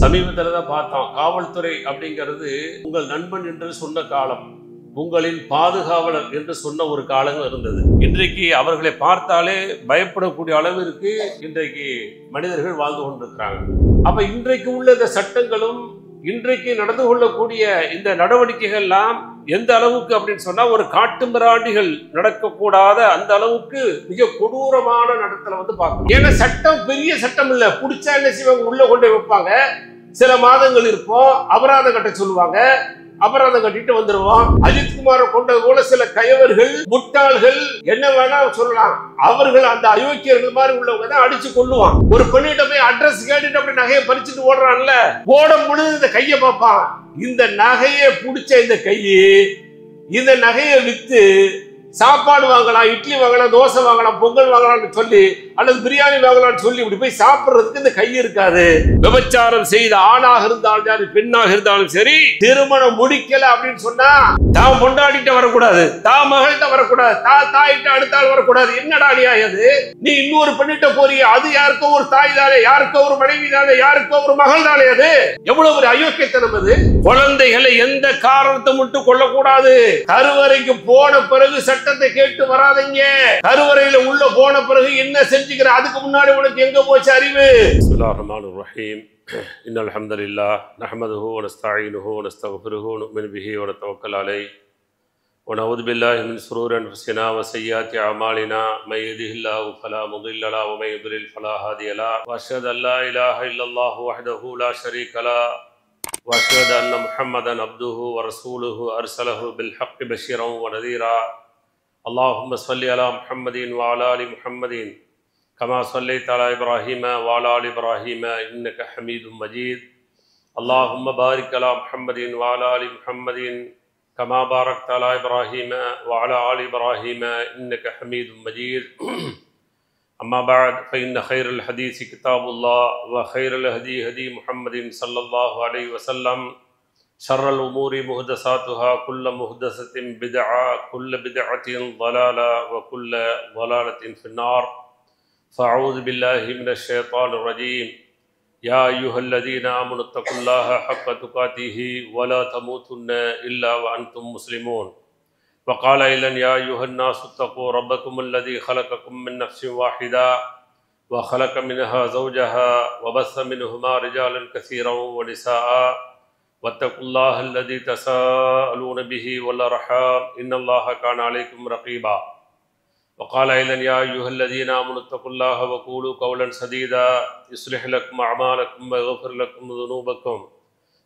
சமீபத்தில் தான் பார்த்தோம். காவல்துறை அப்படிங்கிறது உங்கள் நண்பன் என்று சொன்ன காலம், உங்களின் பாதுகாவலர் என்று சொன்ன ஒரு காலம் இருந்தது. இன்றைக்கு அவர்களை பார்த்தாலே பயப்படக்கூடிய அளவிற்கு இன்றைக்கு மனிதர்கள் வாழ்ந்து கொண்டிருக்கிறாங்க. அப்ப இன்றைக்கு உள்ள இந்த சட்டங்களும் இன்றைக்கு நடந்து கொள்ளக்கூடிய இந்த நடவடிக்கைகள்லாம் எந்த அளவுக்கு அப்படின்னு சொன்னா, ஒரு காட்டு மிராண்டிகள் நடக்கக்கூடாத அந்த அளவுக்கு மிக கொடூரமான நடத்தல பார்க்கணும். ஏன்னா சட்டம் பெரிய சட்டம் இல்ல, பிடிச்சா என்ன செய்வாங்க, உள்ள கொண்டு வைப்பாங்க. சில மாதங்கள் இருப்போம், அபராதம் கட்ட சொல்லுவாங்க, அபராதம் கட்டிட்டு வந்துருவோம். அஜித்குமாரை கொண்டது போல சில கயவர்கள், முட்டாள்கள், என்ன வேணா சொல்லலாம், அவர்கள் அந்த அயோக்கியர்கள் மாதிரி உள்ளவங்க தான் அடிச்சு கொள்ளுவான். ஒரு பெண்ணிட்ட போய் அட்ரஸ் கேட்டுட்டு அப்படி நகையை பறிச்சுட்டு ஓடுறான்ல, ஓடும் பொழுது இந்த கையை பார்ப்பான். இந்த நகையை பிடிச்ச இந்த கையை, இந்த நகையை வித்து சாப்பாடு வாங்கலாம், இட்லி வாங்கலாம், தோசை வாங்கலாம், பொங்கல் வாங்கலாம்னு சொல்லி, அல்லது பிரியாணி வாங்கலாம்னு சொல்லி இப்படி போய் சாப்பிடுறதுக்கு இந்த கை இருக்காது. விபச்சாரம் செய்த ஆணாக இருந்தாலும் சரி, பெண்ணாக இருந்தாலும் சரி, திருமணம் முடிக்கல அப்படின்னு சொன்னா தான் பொண்டாடிட்ட வரக்கூடாது, தான் மகள்கிட்ட வரக்கூடாது, தாயிட்ட அடுத்தாள் வரக்கூடாது. என்னடா அது? நீ இன்னொரு பெண்ணிட்ட போறிய, அது யாருக்கோ ஒரு தாய் தானே, யாருக்கோ ஒரு மனைவி தானே, யாருக்கோ ஒரு மகள் தானே. அது எவ்வளவு ஒரு அயோக்கியத்தனம் அது. குழந்தைகளை எந்த காரணத்தை மட்டும் கொள்ளக்கூடாது. கருவறைக்கு போன பிறகு சட்டத்தை கேட்டு வராதீங்க. கருவறையில உள்ள போன பிறகு என்ன செஞ்சுக்கிற, அதுக்கு முன்னாடி உனக்கு எங்க போச்சு அறிவு? பிஸ்மில்லாஹிர் ரஹ்மானிர் ரஹீம். இன்னல் ஹம்தலில்லாஹ் நஹ்மதுஹு வ நஸ்தஈனுஹு வ நஸ்தக்ஃபிருஹு வ நு'மினு பிஹி வ நதவக்கலு அலைஹி வ நஊது பில்லாஹி மின் ஷுரூரி அன்ஃபுஸினா வ ஸய்யிஆத்தி அமாலினா மை யஹ்திஹில்லாஹு ஃபலா முضில்ல லஹு வ மை யுضلل ஃபலா ஹாதிய லஹு வ அஷ்ஹது அன் லா இலாஹா இல்லல்லாஹு வஹ்தஹு லா ஷரீக லஹு வ அஷ்ஹது அன்ன முஹம்மதன் அப்துஹு வ ரசூலுஹு அர்ஸலஹு பில் ஹக்கி பஷீரன் வ நதீரா. اللهم صل على محمد وعلى آل محمد كما صليت على إبراهيم وعلى آل إبراهيم إنك حميد مجيد. اللهم بارك على محمد وعلى آل محمد كما باركت على إبراهيم وعلى آل إبراهيم إنك حميد مجيد. أما بعد فإن خير الحديث كتاب الله وخير الهدي هدي محمد صلى الله عليه وسلم. شر الأمور محدثاتها كل محدثة بدعة كل بدعة ضلالة وكل ضلالة في النار. فأعوذ بالله من الشيطان الرجيم. يا أيها الذين آمنوا اتقوا الله حق تقاته ولا تموتن إلا وأنتم مسلمون. وقال أيضا يا أيها الناس اتقوا ربكم الذي خلقكم من نفس واحدة وخلق منها زوجها وبث منهما رجالا كثيرا ونساء واتقوا الله الذي تساءلون به والأرحام إن الله كان عليكم رقيبا. وقال أيضا يا أيها الذين آمنوا اتقوا الله وقولوا قولا سديدا يصلح لكم أعمالكم ويغفر لكم ذنوبكم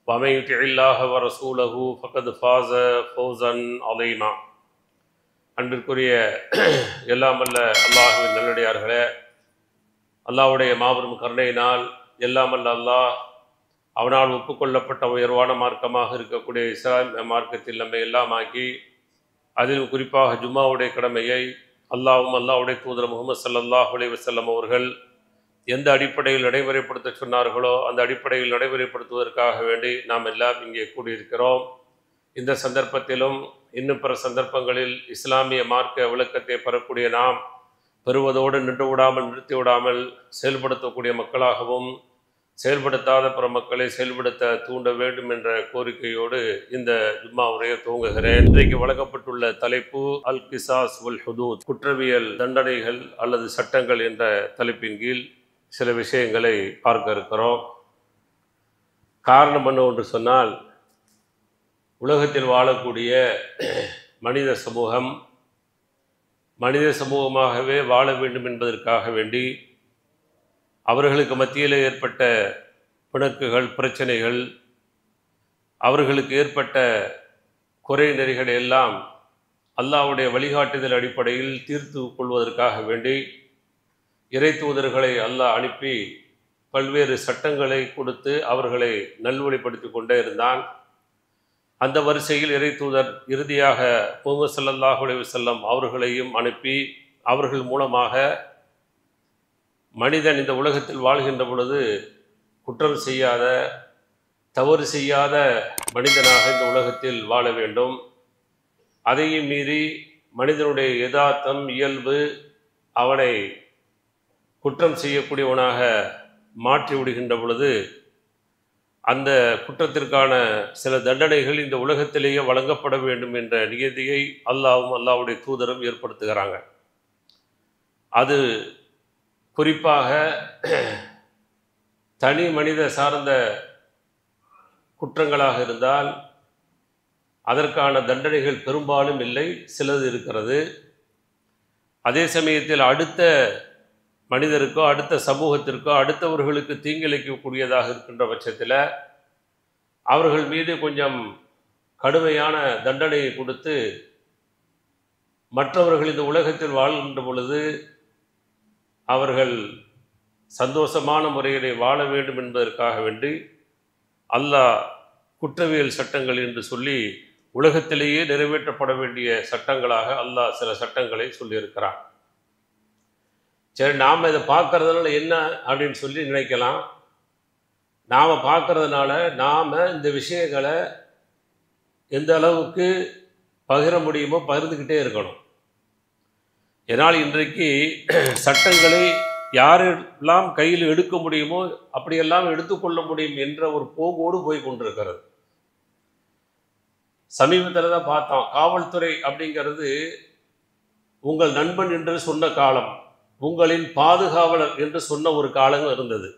ومن يطع الله ورسوله فقد فاز فوزا عظيما. அன்பிற்குரிய எல்லாம் வல்ல அல்லாஹ்வின் நல்லடியார்களே, அல்லாஹ்வுடைய மாபெரும் கருணையினால் எல்லாம் வல்ல அல்லாஹ் அவனால் ஒப்புக்கொள்ளப்பட்ட உயர்வான மார்க்கமாக இருக்கக்கூடிய இஸ்லாமிய மார்க்கத்தில் நம்மை எல்லாம் ஆக்கி, அதில் குறிப்பாக ஜும்மாவுடைய கடமையை அல்லாஹ்வும் அல்லாஹ்வுடைய தூதர் முஹம்மது ஸல்லல்லாஹு அலைஹி வஸல்லம் அவர்கள் எந்த அடிப்படையில் நடைமுறைப்படுத்த சொன்னார்களோ அந்த அடிப்படையில் நடைமுறைப்படுத்துவதற்காக வேண்டி நாம் எல்லாம் இங்கே கூடியிருக்கிறோம். இந்த சந்தர்ப்பத்திலும் இன்னும் பிற சந்தர்ப்பங்களில் இஸ்லாமிய மார்க்க விளக்கத்தை பெறக்கூடிய நாம் பெறுவதோடு நின்று விடாமல் நிறுத்தி விடாமல் செயல்படுத்தக்கூடிய மக்களாகவும் செயல்படுத்தாத பிற மக்களை செயல்படுத்த தூண்ட வேண்டும் என்ற கோரிக்கையோடு இந்த ஜும்மா உரையை துவங்குகிறேன். இன்றைக்கு வழங்கப்பட்டுள்ள தலைப்பு அல் கிசாஸ் வல் ஹுதூத், குற்றவியல் தண்டனைகள் அல்லது சட்டங்கள் என்ற தலைப்பின் கீழ் சில விஷயங்களை பார்க்க இருக்கிறோம். காரணம் என்ன ஒன்று சொன்னால், உலகத்தில் வாழக்கூடிய மனித சமூகம் மனித சமூகமாகவே வாழ வேண்டும் என்பதற்காக வேண்டி அவர்களுக்கு மத்தியில் ஏற்பட்ட பிணக்குகள், பிரச்சனைகள், அவர்களுக்கு ஏற்பட்ட குறை நெறிகளை எல்லாம் அல்லாஹ்வுடைய வழிகாட்டுதல் அடிப்படையில் தீர்த்து கொள்வதற்காக வேண்டி இறை தூதர்களை அல்லாஹ் அனுப்பி பல்வேறு சட்டங்களை கொடுத்து அவர்களை நல்வழிப்படுத்தி கொண்டே இருந்தான். அந்த வரிசையில் இறை தூதர் இறுதியாக முஹம்மது ஸல்லல்லாஹு அலைஹி வஸல்லம் அவர்களையும் அனுப்பி அவர்கள் மூலமாக மனிதன் இந்த உலகத்தில் வாழ்கின்ற பொழுது குற்றம் செய்யாத, தவறு செய்யாத மனிதனாக இந்த உலகத்தில் வாழ வேண்டும். அதையும் மீறி மனிதனுடைய யதார்த்தம், இயல்பு அவனை குற்றம் செய்யக்கூடியவனாக மாற்றி விடுகின்ற பொழுது அந்த குற்றத்திற்கான சில தண்டனைகள் இந்த உலகத்திலேயே வழங்கப்பட வேண்டும் என்ற நியதியை அல்லாஹ்வும் அல்லாஹ்வுடைய தூதரும் ஏற்படுத்துகிறாங்க. அது குறிப்பாக தனி மனித சார்ந்த குற்றங்களாக இருந்தால் அதற்கான தண்டனைகள் பெரும்பாலும் இல்லை, சிலது இருக்கிறது. அதே சமயத்தில் அடுத்த மனிதருக்கோ அடுத்த சமூகத்திற்கோ அடுத்தவர்களுக்கு தீங்கிழைக்கக்கூடியதாக இருக்கின்ற பட்சத்தில் அவர்கள் மீது கொஞ்சம் கடுமையான தண்டனையை கொடுத்து மற்றவர்கள் இந்த உலகத்தில் வாழ்கின்ற பொழுது அவர்கள் சந்தோஷமான முறையிலே வாழ வேண்டும் என்பதற்காக வேண்டி அல்லாஹ் குற்றவியல் சட்டங்கள் என்று சொல்லி உலகத்திலேயே நிறைவேற்றப்பட வேண்டிய சட்டங்களாக அல்லாஹ் சில சட்டங்களை சொல்லியிருக்கிறான். சரி, நாம் இதை பார்க்கறதுனால என்ன அப்படின்னு சொல்லி நினைக்கலாம். நாம் பார்க்கறதுனால நாம் இந்த விஷயங்களை எந்த அளவுக்கு பகிர முடியுமோ பகிர்ந்துக்கிட்டே இருக்கணும். ஏன்னால் இன்றைக்கு சட்டங்களை யாரெல்லாம் கையில் எடுக்க முடியுமோ அப்படியெல்லாம் எடுத்துக்கொள்ள முடியும் என்ற ஒரு போக்கோடு போய் கொண்டிருக்கிறது. சமீபத்தில் தான் பார்த்தோம், காவல்துறை அப்படிங்கிறது உங்கள் நண்பன் என்று சொன்ன காலம், உங்களின் பாதுகாவலர் என்று சொன்ன ஒரு காலம் இருந்தது.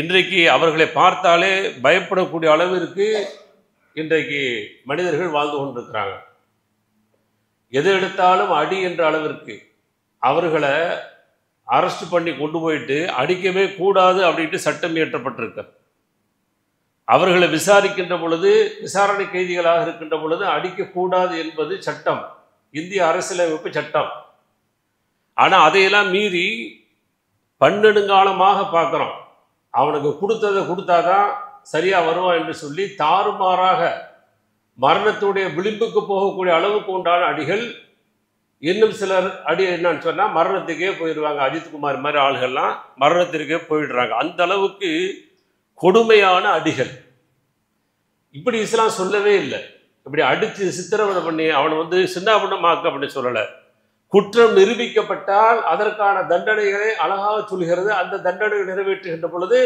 இன்றைக்கு அவர்களை பார்த்தாலே பயப்படக்கூடிய அளவிற்கு இன்றைக்கு மனிதர்கள் வாழ்ந்து கொண்டிருக்கிறாங்க. எது எடுத்தாலும் அடி என்ற அளவிற்கு அவர்களை அரெஸ்ட் பண்ணி கொண்டு போயிட்டு அடிக்கவே கூடாது அப்படின்ட்டு சட்டம் இயற்றப்பட்டிருக்கு. அவர்களை விசாரிக்கின்ற பொழுது, விசாரணை கைதிகளாக இருக்கின்ற பொழுது அடிக்கக்கூடாது என்பது சட்டம், இந்திய அரசியலமைப்பு சட்டம். ஆனால் அதையெல்லாம் மீறி பன்னெடுங்காலமாக பார்க்குறோம். அவனுக்கு கொடுத்ததை கொடுத்தாதான் சரியாக வருவான் என்று சொல்லி தாறுமாறாக மரணத்துடைய விளிம்புக்கு போகக்கூடிய அளவுக்கு உண்டான அடிகள். இன்னும் சிலர் அடி என்னன்னு சொன்னால் மரணத்துக்கே போயிடுவாங்க. அஜித்குமார் மாதிரி ஆளுகள்லாம் மரணத்திற்கே போயிடுறாங்க. அந்த அளவுக்கு கொடுமையான அடிகள். இப்படி இஸ்லாம் சொல்லவே இல்லை. இப்படி அடித்து சித்திரவதை பண்ணி அவனை சின்னாபின்னமாக்கு அப்படின்னு சொல்லலை. குற்றம் நிரூபிக்கப்பட்டால் அதற்கான தண்டனைகளை அழகாக சொல்கிறது. அந்த தண்டனை நிறைவேற்றுகின்ற பொழுது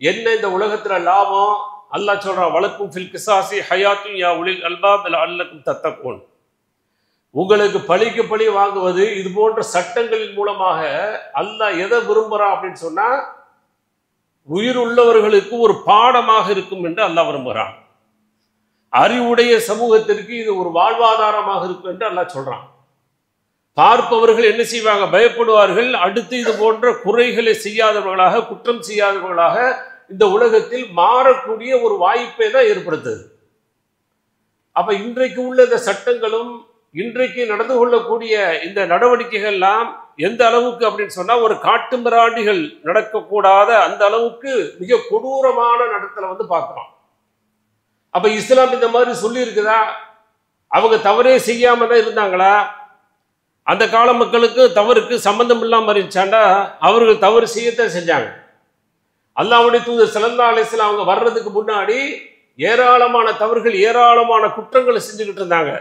என்ன இந்த உலகத்தில் லாபம்? அல்லாஹ் சொல்றான், வலக்கும் ஃபில் கிசாசி ஹயாத்துன் யா உலில் அல்பாப் லஅல்லக்கும் தத்தகூன். உங்களுக்கு பழிக்கு பழி வாங்குவது இது போன்ற சட்டங்களின் மூலமாக அல்லாஹ் எதை விரும்புகிறான் அப்படின்னு சொன்னா உயிர் உள்ளவர்களுக்கு ஒரு பாடமாக இருக்கும் என்று அல்லாஹ் விரும்புகிறான். அறிவுடைய சமூகத்திற்கு இது ஒரு வாழ்வாதாரமாக இருக்கும் என்று அல்லாஹ் சொல்றான். பார்ப்பவர்கள் என்ன செய்வாங்க? பயப்படுவார்கள். அடுத்து இது போன்ற குறைகளை செய்யாதவர்களாக, குற்றம் செய்யாதவர்களாக இந்த உலகத்தில் மாறக்கூடிய ஒரு வாய்ப்பை தான் ஏற்படுத்துது. அப்ப இன்றைக்கு உள்ள இந்த சட்டங்களும் இன்றைக்கு நடந்து கொள்ளக்கூடிய இந்த நடவடிக்கைகள்லாம் எந்த அளவுக்கு அப்படின்னு சொன்னா ஒரு காட்டு மிராண்டிகள் நடக்கக்கூடாத அந்த அளவுக்கு மிக கொடூரமான நடத்தல பார்க்கிறோம். அப்ப இஸ்லாம் இந்த மாதிரி சொல்லி இருக்குதா? அவங்க தவறே செய்யாம தான் இருந்தாங்களா? அந்த கால மக்களுக்கு தவறுக்கு சம்பந்தம் இல்லாம இருந்துச்சாண்டா அவர்கள் தவறு செய்யத்தான் செஞ்சாங்க. அல்லாஹ்வுடைய தூதர் ஸல்லல்லாஹு அலைஹி வஸல்லம் அவங்க வர்றதுக்கு முன்னாடி ஏராளமான தவறுகள், ஏராளமான குற்றங்களை செஞ்சுக்கிட்டு இருந்தாங்க.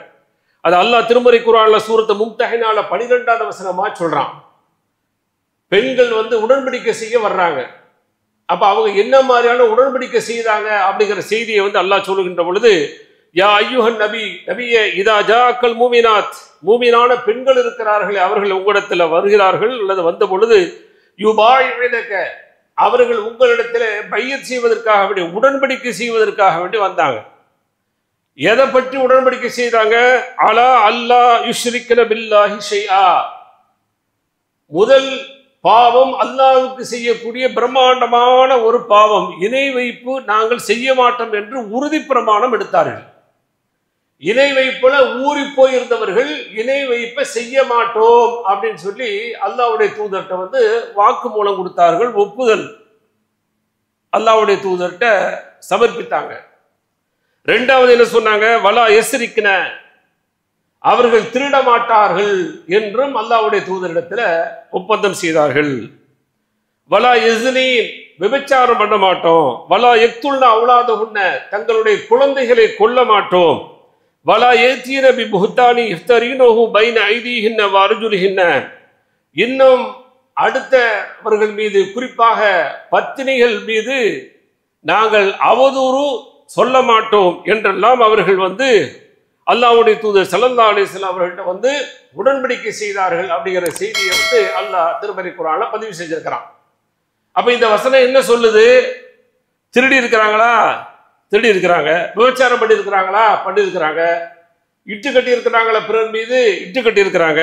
அது அல்லாஹ் திருமறை குர்ஆன்ல சூரத்து மும்தஹினால 12வது வசனமா சொல்றான். பெண்கள் உடன்படிக்கை செய்ய வர்றாங்க. அப்ப அவங்க என்ன மாதிரியான உடன்படிக்கை செய்தாங்க அப்படிங்கிற செய்தியை அல்லாஹ் சொல்லுகின்ற பொழுது, யா ஐயுஹன் நபி, நபியே இதா ஜாக்கல் மூமினாத், மூமினான பெண்கள் இருக்கிறார்கள், அவர்கள் உங்களிடத்தில் வருகிறார்கள் அல்லது வந்த பொழுது யுபாயினக, அவர்கள் உங்களிடத்தில் பையத் செய்வதற்காக வேண்டி, உடன்படிக்கை செய்வதற்காக வேண்டி வந்தாங்க. எதை பற்றி உடன்படிக்கை செய்தாங்க? அலா அல்லாஹ் யுஷ்ரிக்ன பில்லாஹி ஷைஆ, முதல் பாவம் அல்லாஹ்வுக்கு செய்யக்கூடிய பிரம்மாண்டமான ஒரு பாவம், இணை வைப்பு நாங்கள் செய்ய மாட்டோம் என்று உறுதி பிரமாணம் எடுத்தார்கள். இணை வைப்புல ஊறி போயிருந்தவர்கள் இணை வைப்பை செய்ய மாட்டோம் அப்படின்னு சொல்லி அல்லாஹ்வுடைய தூதர்கிட்ட வாக்கு மூலம் கொடுத்தார்கள், ஒப்புதல் அல்லாஹ்வுடைய தூதர்கிட்ட சமர்ப்பித்தாங்க. ரெண்டாவது என்ன சொன்னாங்க? வலா யஸ்ரிக்ன, அவர்கள் திருட மாட்டார்கள் என்றும் அல்லாஹ்வுடைய தூதரிடத்தில் ஒப்பந்தம் செய்தார்கள். வலா யஸ்னீன், விபச்சாரம் பண்ண மாட்டோம். வலா யக்துல்னா அவுலாதஹுன்ன, தங்களுடைய குழந்தைகளை கொல்ல மாட்டோம். வலா யதீன பி புஹ்தானி இஃப்தரீனஹு பைன ஐதீஹின்ன வ அர்ஜுலிஹின்ன, இன்னும் அடுத்தவர்கள் மீது, குறிப்பாக பத்தினிகள் மீது நாங்கள் அவதூறு சொல்ல மாட்டோம் என்றெல்லாம் அவர்கள் அல்லாஹ்வுடைய தூதர் ஸல்லல்லாஹு அலைஹி வஸல்லம் அவர்கள்ட்ட உடன்படிக்கை செய்தார்கள் அப்படிங்கிற செய்தியை அல்லாஹ் திருமறை குர்ஆன்ல பதிவு செஞ்சிருக்கிறான். அப்ப இந்த வசனம் என்ன சொல்லுது? திருடி இருக்கிறாங்களா? திருடி இருக்கிறாங்க. விபச்சாரம் பண்ணி இருக்கிறாங்களா? பண்ணி இருக்கிறாங்க. இட்டு கட்டி இருக்கிறாங்களா? பிறர் மீது இட்டு கட்டி இருக்கிறாங்க.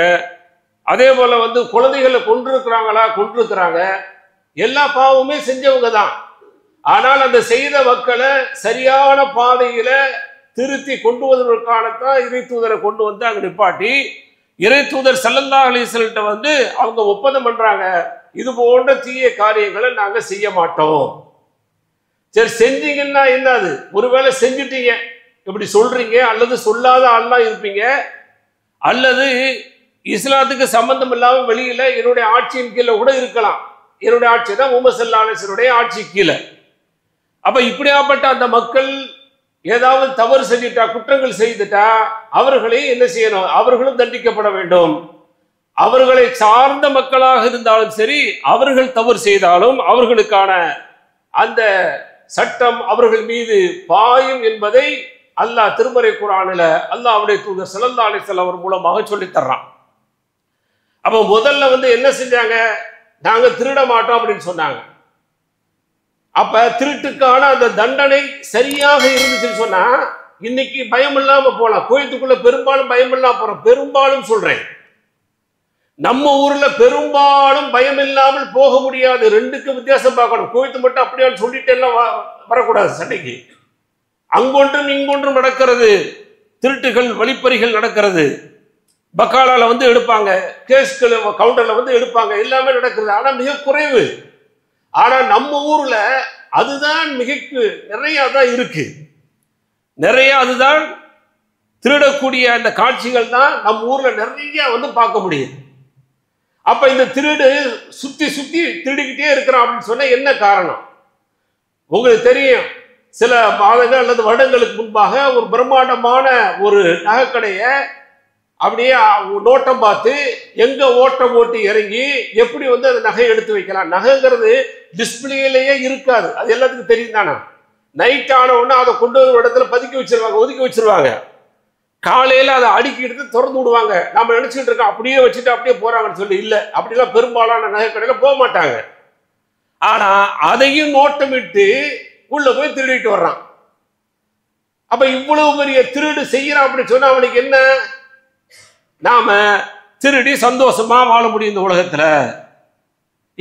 அதே போல குழந்தைகளை கொன்று இருக்கிறாங்களா? கொன்று இருக்கிறாங்க. எல்லா பாவமுமே செஞ்சவங்க தான். ஆனால் அந்த செய்த மக்களை சரியான பாதையில திருத்தி கொண்டு வருவதற்கானத்தான் இறை தூதரை கொண்டு அங்க நிப்பாட்டி இறை தூதர் ஸல்லல்லாஹு அலைஹி வஸல்லம் அவங்க ஒப்பந்தம் பண்றாங்க, இது போன்ற தீய காரியங்களை நாங்க செய்ய மாட்டோம். சரி, செஞ்சீங்கன்னா என்னது? ஒருவேளை செஞ்சுட்டீங்க இப்படி சொல்றீங்க, அல்லது சொல்லாத ஆள்லா இருப்பீங்க, அல்லது இஸ்லாத்துக்கு சம்பந்தம் இல்லாம வெளியில என்னுடைய ஆட்சியின் கீழே கூட இருக்கலாம். என்னுடைய ஆட்சி தான் முஹம்மது ஸல்லல்லாஹு அலைஹி வஸல்லம் ஆட்சி கீழே. அப்ப இப்படியாப்பட்ட அந்த மக்கள் ஏதாவது தவறு செஞ்சுட்டா, குற்றங்கள் செய்துட்டா, அவர்களை என்ன செய்யணும்? அவர்களும் தண்டிக்கப்பட வேண்டும். அவர்களை சார்ந்த மக்களாக இருந்தாலும் சரி, அவர்கள் தவறு செய்தாலும் அவர்களுக்கான அந்த சட்டம் அவர்கள் மீது பாயும் என்பதை அல்லாஹ் திருமறை குர்ஆனில் அல்லாஹ்வுடைய தூதர் ஸல்லல்லாஹு அலைஹி வஸல்லம் அவர் மூலமாக சொல்லித் தர்றான். அப்ப முதல்ல என்ன செஞ்சாங்க? நாங்க திருட மாட்டோம் அப்படின்னு சொன்னாங்க. அப்ப திருட்டுக்கான அந்த தண்டனை சரியாக இருந்துச்சுன்னு சொன்னா இன்னைக்கு பயம் இல்லாம போலாம். கோயத்துக்குள்ள பெரும்பாலும் பயம் இல்லாம போறோம். பெரும்பாலும் சொல்றேன், நம்ம ஊர்ல பெரும்பாலும் பயம் இல்லாமல் போக முடியாது. ரெண்டுக்கு வித்தியாசம் பார்க்கணும். கோயத்து மட்டும் அப்படியே சொல்லிட்டு எல்லாம் வரக்கூடாது சண்டைக்கு. அங்கொன்றும் இங்கொன்றும் நடக்கிறது. திருட்டுகள், வழிப்பறிகள் நடக்கிறது. பக்காலால எடுப்பாங்க, கேஸ்கள் கவுண்டர்ல எடுப்பாங்க, எல்லாமே நடக்கிறது. ஆனா மிக குறைவு. ஆனா நம்ம ஊர்ல அதுதான் நிறைய தான் இருக்கு. நிறைய அதுதான் திருடக்கூடிய அந்த காட்சிகள் தான் நம்ம ஊர்ல நிறைய பார்க்க முடியுது. அப்ப இந்த திருடு சுத்தி சுத்தி திருடிக்கிட்டே இருக்கிறான் அப்படின்னு சொன்னா என்ன காரணம்? உங்களுக்கு தெரியும், சில மாதங்கள் அல்லது வருடங்களுக்கு முன்பாக ஒரு பிரம்மாண்டமான ஒரு நகைக்கடைய அப்படியே நோட்டம் பார்த்து எங்க ஓட்டம் ஓட்டி இறங்கி எப்படி அந்த நகையை எடுத்து வைக்கலாம். நகைங்கிறது டிஸ்பிளேலேயே இருக்காது, அது எல்லாத்துக்கும் தெரியும் தானே. நைட் ஆன உடனே அதை கொண்டு ஒரு இடத்துல பதுக்கி வச்சிருவாங்க, ஒதுக்கி வச்சிருவாங்க. காலையில அதை அடுக்கி எடுத்து திறந்து விடுவாங்க. நம்ம நினைச்சுட்டு இருக்கோம் அப்படியே வச்சுட்டு அப்படியே போறாங்கன்னு சொல்லி. இல்லை, அப்படிலாம் பெரும்பாலான நகை கடையில போக மாட்டாங்க. ஆனா அதையும் நோட்டமிட்டு உள்ள போய் திருடிட்டு வர்றான். அப்ப இவ்வளவு பெரிய திருடு செய்யறான் அப்படின்னு சொன்னா அவனுக்கு என்ன? நாம திருடி சந்தோஷமா வாழ முடியும் இந்த உலகத்துல.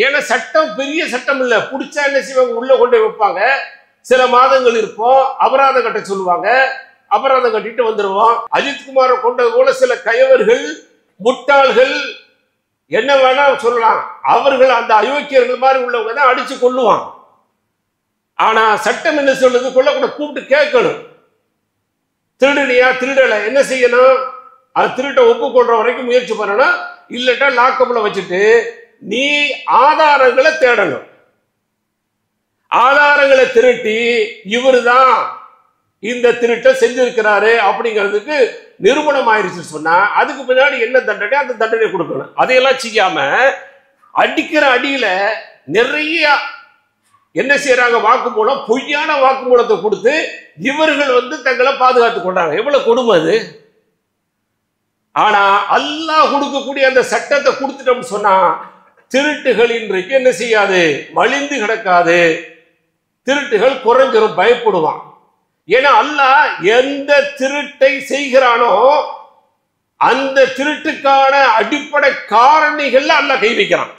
ஏன்னா சட்டம் பெரிய சட்டம் இல்லை. பிடிச்சா என்ன செய்வாங்க? உள்ள கொண்டு வைப்பாங்க. சில மாதங்கள் இருப்போம், அபராதம் கட்ட சொல்லுவாங்க, அபராதம் கட்டிட்டு வந்துருவோம். அஜித்குமாரை கொண்டது போல சில கயவர்கள், முட்டாள்கள், என்ன வேணா சொல்லலாம், அவர்கள் அந்த அயோக்கியர்கள் மாதிரி உள்ளவங்க தான் அடிச்சு கொள்ளுவான். ஆனா சட்டம் என்ன சொல்லுது? கொள்ளக்கூட கூப்பிட்டு கேட்கணும். திருடுனியா? திருடலை, என்ன செய்யணும்? அது திருட்ட ஒப்புக்கொள்ற வரைக்கும் முயற்சி பண்ணணும். இல்லட்டா லாக்கப்ல வச்சுட்டு நீ ஆதாரங்களை தேடணும். ஆதாரங்களை திரட்டி இவரு தான் இந்த திருட்டை செஞ்சிருக்கிறாரு அப்படிங்கிறதுக்கு நிரூபணம் ஆயிருச்சு சொன்னா அதுக்கு பின்னாடி என்ன தண்டனை, அந்த தண்டனை கொடுக்கணும். அதையெல்லாம் செய்யாம அடிக்கிற அடியில நிறைய என்ன செய்யறாங்க? வாக்குமூலம், பொய்யான வாக்குமூலத்தை கொடுத்து இவர்கள் தங்களை பாதுகாத்துக் கொண்டாங்க. எவ்வளவு கொடுமை அது! ஆனா அல்லாஹ் கொடுக்கக்கூடிய அந்த சட்டத்தை கொடுத்துட்டோம்னு சொன்னா திருட்டுகள் இன்றைக்கு என்ன செய்யாது? மலிந்து கிடக்காது. திருட்டுகள் குறைஞ்சிரும், பயப்படுவான். ஏன்னா அல்லாஹ் எந்த திருட்டை செய்கிறானோ அந்த திருட்டுக்கான அடிப்படை காரணிகள்ல அல்லாஹ் கை வைக்கிறான்.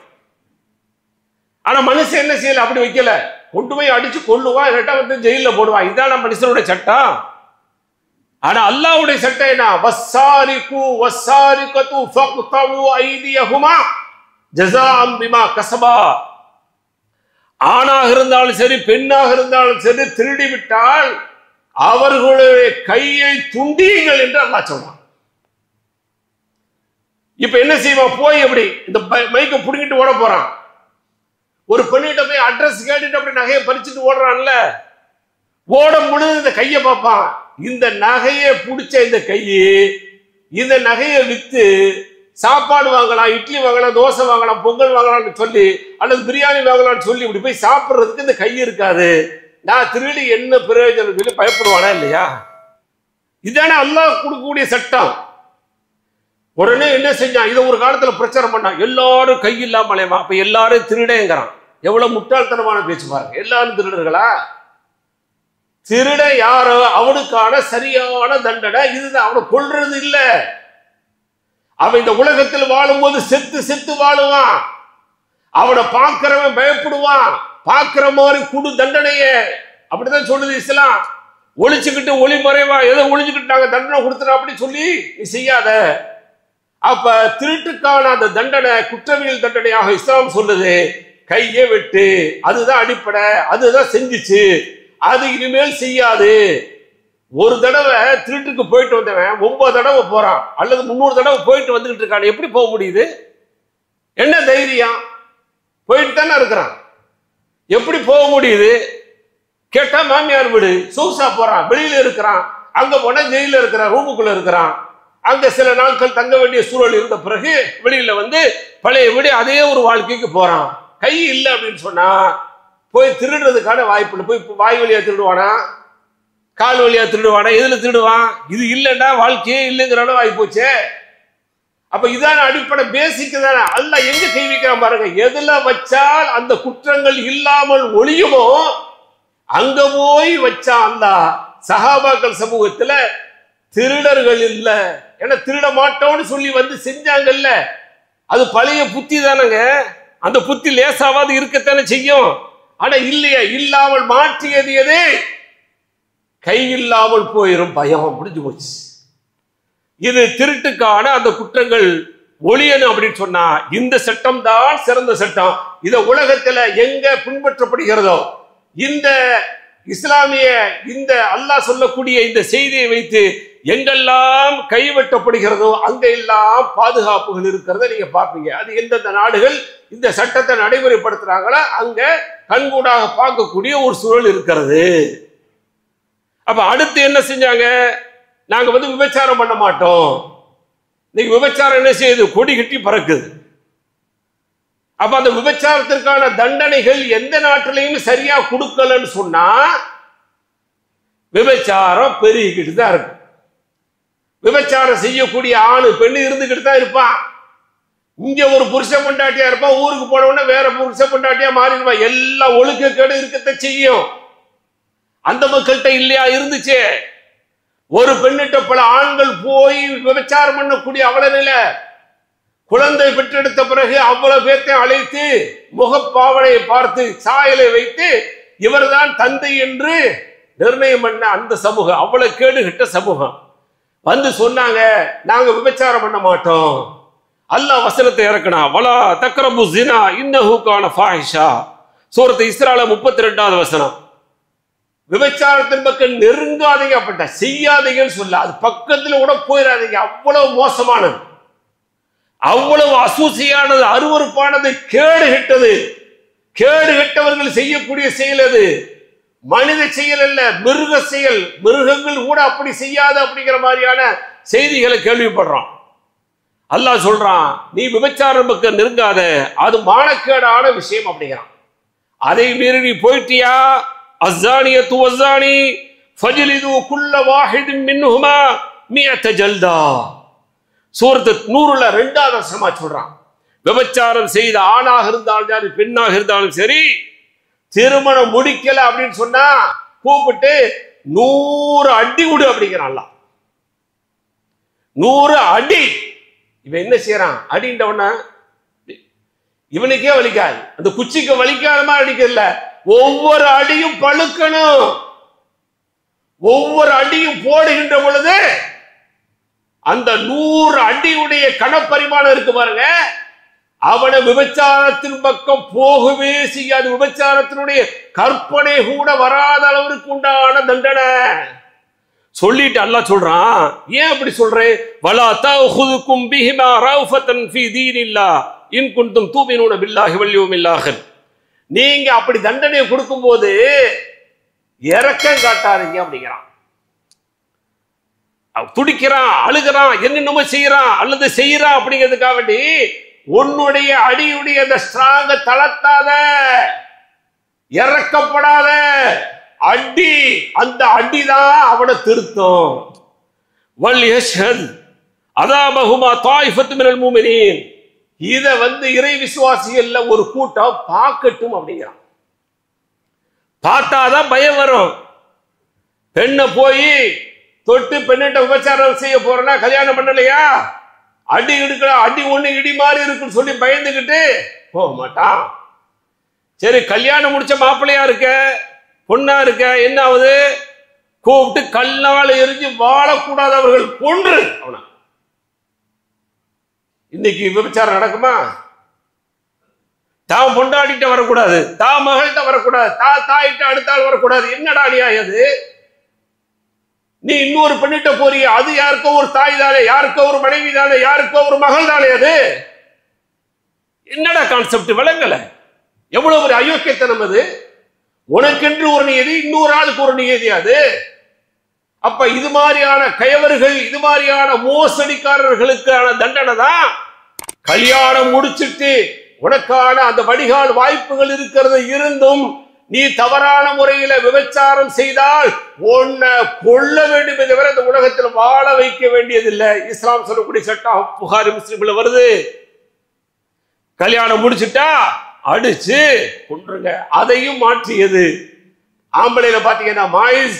ஆனா மனுஷன் என்ன செய்யல? அப்படி வைக்கல. கொண்டு போய் அடிச்சு கொள்ளுவான், இல்லாட்டா ஜெயில போடுவான். இதான் மனுஷனுடைய சட்டம். ஆனா அல்லாஹ்வுடைய சட்டம் என்ன? வஸ்ஸாரிகு வஸ்ஸாரிகத்து ஃபக்தவு ஐதியஹுமா ஜஸாஅம் பிமா கஸபா. ஆணாக இருந்தாலும் சரி, பெண்ணாக இருந்தாலும் சரி, திருடி விட்டால் அவர்களுடைய கையை துண்டியுங்கள் என்று அல்லாஹ் சொல்றான். இப்ப என்ன செய்வான்? போய் எப்படி இந்த மைக்க புடிங்கிட்டு ஓட போறான். ஒரு பெண்ணிட்ட போய் அட்ரஸ் கேட்டுட்டு அப்படி நகையை பறிச்சுட்டு ஓடுறான்ல, ஓடும் பொழுது இந்த கையை பார்ப்பான். இந்த நகையை பிடிச்ச இந்த கையை, இந்த நகையை வித்து சாப்பாடு வாங்கலாம், இட்லி வாங்கலாம், தோசை வாங்கலாம், பொங்கல் வாங்கலாம்னு சொல்லி, அல்லது பிரியாணி வாங்கலாம்னு சொல்லி இப்படி போய் சாப்பிட்றதுக்கு இந்த கை இருக்காது. நான் திருடி என்ன பிரயோஜனம் சொல்லி பயப்படுவானா இல்லையா? இதுதானே அல்லாஹ் கொடுக்கக்கூடிய சட்டம். உடனே என்ன செஞ்சான்? இதை ஒரு காலத்துல பிரச்சாரம் பண்ணான். எல்லாரும் கையில்லாமலேமா, அப்ப எல்லாரும் திருடேங்கிறான். எவ்வளவு முட்டாள்தனமான பேச்சு பாருங்க. எல்லாரும் திருடர்களா? திருட யாரோ அவனுக்கான சரியான தண்டனை இதுதான். அவனை கொல்றது இல்ல. அவன் இந்த உலகத்தில் வாழும்போது செத்து செத்து வாழுவான். அவனை பார்க்கிறவன் பயப்படுவான். பார்க்கிற மாதிரி குடு தண்டனைய. அப்படிதான் சொல்லுது இஸ்லாம். ஒளிச்சுக்கிட்டு ஒளி மறைவா எதை ஒளிச்சுக்கிட்டு நாங்க தண்டனை கொடுத்துறோம் அப்படி சொல்லி நீ செய்யாத. அப்ப திருட்டுக்கான அந்த தண்டனை குற்றவியல் தண்டனையாக இஸ்லாம் சொல்லுது. கையை வெட்டு, அதுதான் அடிப்படை, அதுதான் செஞ்சிச்சு, அது இனிமேல் செய்யாது. ஒரு தடவை திருட்டுக்கு போயிட்டு வந்தவன் 9 தடவை போறான், அல்லது 300 தடவை போயிட்டு வந்துகிட்டு இருக்கான். எப்படி போக முடியுது? என்ன தைரியம்? போயிட்டு தானே இருக்கிறான். எப்படி போக முடியுது? கேட்டா மாமியார் வீடு சொகுசா போறான், வெளியில இருக்கிறான். அங்க போனா ஜெயில இருக்கிறான், ரூமுக்குள்ள இருக்கிறான். அங்க சில நாட்கள் தங்க வேண்டிய சூழல் இருந்த பிறகு வெளியில வந்து பழைய வீடு அதே ஒரு வாழ்க்கைக்கு போறான். கை இல்லை அப்படின்னு சொன்னா போய் திருடுறதுக்கான வாய்ப்பு இல்லை. போய் வாய் வழியா திருடுவானா, கால் வழியா திருடுவானா, எதுல திருடுவான்? இது இல்லைன்னா வாழ்க்கையே இல்லைங்கிற அளவு ஆகி போச்சு. அப்ப இதான அடிப்படை, பேசிக் தானே. அல்லாஹ் எங்க கை வைக்கிறான் பாருங்க. எதுல வச்சால் அந்த குற்றங்கள் இல்லாமல் ஒழியுமோ அங்க போய் வச்சா அல்லாஹ். சஹாபாக்கள் சமூகத்துல திருடர்கள் இல்ல, ஏன்னா திருட மாட்டோம்னு சொல்லி வந்து செஞ்சாங்கல்ல. அது பழைய புத்தி தானங்க. அந்த புத்தி லேசாவது இருக்கத்தானே செய்யும். ஆனா இல்லையா, இல்லாமல் மாற்றியது எது? கை இல்லாமல் போயிரும் பயம். முடிஞ்சு போச்சு. இது திருட்டுக்கான அந்த குற்றங்கள் ஒழியணும் அப்படின்னு சொன்னா இந்த சட்டம் தான் சிறந்த சட்டம். இத உலகத்துல எங்க பின்பற்றப்படுகிறதோ, இந்த இஸ்லாமிய இந்த அல்லாஹ் சொல்லக்கூடிய இந்த செய்தியை வைத்து எங்கெல்லாம் கைவெட்டப்படுகிறதோ அங்க எல்லாம் பாதுகாப்புகள் இருக்கிறத நீங்க பார்ப்பீங்க. அது எந்தெந்த நாடுகள் இந்த சட்டத்தை நடைமுறைப்படுத்துறாங்களோ அங்க கண்கூடாக பார்க்கக்கூடிய ஒரு சூழல் இருக்கிறது. அப்ப அடுத்து என்ன செஞ்சாங்க? நாங்க வந்து விபச்சாரம் பண்ண மாட்டோம். இன்னைக்கு விபச்சாரம் என்ன செய்யுது? கொடி கட்டி பறக்குது. அப்ப அந்த விபச்சாரத்திற்கான தண்டனைகள் எந்த நாட்டிலையும் சரியா கொடுக்கலன்னு சொன்னா விபச்சாரம் பெருகிக்கிட்டு தான் இருக்கு. விபச்சாரம் செய்யக்கூடிய ஆணு பெண்ணு இருந்துகிட்டு தான் இருப்பான். இங்க ஒரு புருஷ பொண்டாட்டியா இருப்பான், ஊருக்கு போன உடனே வேற புருஷ பொண்டாட்டியா மாறிடுவான். எல்லாம் ஒழுக்கக்கேடு இருக்கத்தை செய்யும். அந்த மக்கள்கிட்ட இல்லையா? இருந்துச்சு. ஒரு பெண்ணிட்ட பல ஆண்கள் போய் விபச்சாரம் பண்ணக்கூடிய அவல நிலை. குழந்தை பெற்றெடுத்த பிறகு அவ்வளவு பேர்த்தை அழைத்து முகப்பாவனையை பார்த்து சாயலை வைத்து இவர்தான் தந்தை என்று நிர்ணயம் பண்ண அந்த சமூகம், அவ்வளவு கேடுகிட்ட சமூகம் வந்து சொன்னாங்க, நாங்க விபச்சாரம் பண்ண மாட்டோம். அல்லாஹ் வசனத்தை இறக்கனா, வலா தக்ரபு ஸினா இன்னஹு கான ஃபாஹிஷா. சூரத்து இஸ்ரால 32வது வசனம். விபச்சாரத்தின் பக்கம் நெருங்காதீங்க, அப்பட்ட செய்யாதீங்கன்னு சொல்ல, அது பக்கத்துல கூட போயிடாதீங்க. அவ்வளவு மோசமானது, அவ்வளவு அசூசியானது, அருவருப்பானது, கேடு கெட்டது. கேடு கெட்டவர்கள் செய்யக்கூடிய செயல் அது. மனித செயல் அல்ல, மிருக செயல். மிருகங்கள் கூட அப்படி செய்யாது அப்படிங்கிற மாதிரியான செய்திகளை கேள்விப்படுறோம். அல்லாஹ் சொல்றான், நீ விபச்சாரம் பக்கம் நெருங்காத, அது மானக்கேடான விஷயம் அப்படிங்கிறான். அதை மீறி நீ போயிட்டியா, அஸ்ஸானியத்து வஸ்ஸானி ஃபஜ்லிது குல்ல வாஹிதின் மின்ஹுமா மிஅத ஜல்தா. சூரத்து நூறுல 2வது வசனமா சொல்றான், விபச்சாரம் செய்த ஆணாக இருந்தாலும் சரி பெண்ணாக இருந்தாலும் சரி, திருமணம் முடிக்கல அப்படின்னு சொன்னா கூப்பிட்டு 100 அடி விடு அப்படிங்கிறான். 100 அடி. இவன் என்ன செய்யறான்? அடின்றவன இவனுக்கே வலிக்காது, அந்த குச்சிக்கு வலிக்காத மாதிரி அடிக்கல. ஒவ்வொரு அடியும் பழுக்கணும். ஒவ்வொரு அடியும் போடுகின்ற பொழுது அந்த 100 அடியுடைய கணப்பரிமாணம் இருக்கு பாருங்க, அவனை விபச்சாரத்தின் பக்கம் போகவே செய்யாது. விபச்சாரத்தினுடைய கற்பனை கூட வராத அளவிற்கு உண்டான தண்டனை சொல்லிட்டு அல்லாஹ் சொல்றான். ஏன் அப்படி சொல்றேன்? வலா தஅஹுதுகும் பிஹிமா ரஃபதன் ஃபீ தீனில்லாஹ் இன் குன்தும் தூமினூன பில்லாஹி வல் யௌமில் ஆகிர். நீங்க அப்படி தண்டனையை கொடுக்கும்போது இரக்கம் காட்டாதீங்க அப்படிங்கிறான். துடிக்கிறான், அழுகிறான், என்னென்னமோ செய்யறான் அல்லது செய்யறான் அப்படிங்கிறதுக்காக வேண்டி உன்னுடைய அடியுடைய அந்த ஸ்ட்ராங்க தளர்த்தாத, இறக்கப்படாத, அடி, அந்த அடிதான் அவனை திருத்தம். வல் யஷ்ஹத் அதாபஹுமா தாயிஃபத்து மினல் முஃமினீன். இத இறை விசுவாசிகள்ல ஒரு கூட்டம் பார்க்கட்டும் அப்படிங்கிறான். பார்த்தாதான் பயம் வரும். பெண்ணை போய் தொட்டு பெண்ணிட்ட விபச்சாரம் செய்ய போறனா, கல்யாணம் பண்ணலையா, அடி எடுக்கல, அடி ஒண்ணு இடி மாதிரி இருக்குன்னு சொல்லி பயந்துகிட்டு போக மாட்டான். சரி, கல்யாணம் முடிச்ச மாப்பிள்ளையா இருக்க, பொண்ணா இருக்க, என்ன ஆகுது? கூப்பிட்டு கல்லால் எரிஞ்சு வாழக்கூடாதவர்கள் கொன்று அவனா. இன்னைக்கு விபச்சாரம் நடக்குமா? தான் பொண்டாடிட்ட வரக்கூடாது, தான் மகள்கிட்ட வரக்கூடாது, தாயிட்ட அடுத்தாள் வரக்கூடாது. என்னடா அநியாயம் அது? நீ இன்னொரு பெண்ணிட்ட போறிய, அது யாருக்கோ ஒரு தாய் தானே, யாருக்கோ ஒரு மனைவி தானே, யாருக்கோ ஒரு மகள் தானே. அது என்னடா கான்செப்ட்? விளங்கல. எவ்வளவு ஒரு அயோக்கியத்தனம் அது! உனக்கென்று ஒரு நியதி, இன்னொரு ஆளுக்கு ஒரு நியதி. அது அப்ப இது மாதிரியான கயவர்கள், இது மாதிரியான மோசடிக்காரர்களுக்கான தண்டனை தான். கல்யாணம் முடிச்சிட்டு உனக்கான அந்த வடிகால் வாய்ப்புகள் இருக்கிறது இருந்தும் நீ தவறான முறையில விபச்சாரம் செய்தால் உன்னை கொல்ல வேண்டும், தவிர இந்த உலகத்தில் வாழ வைக்க வேண்டியதில்லை. இஸ்லாம் சொல்லக்கூடிய சட்டம் புகாரி முஸ்லிம்ல வருது. கல்யாணம் முடிச்சுட்டா அடிச்சு கொன்றுங்க. அதையும் மாற்றியது. ஆம்பளையில பாத்தீங்கன்னா மாயிஸ்,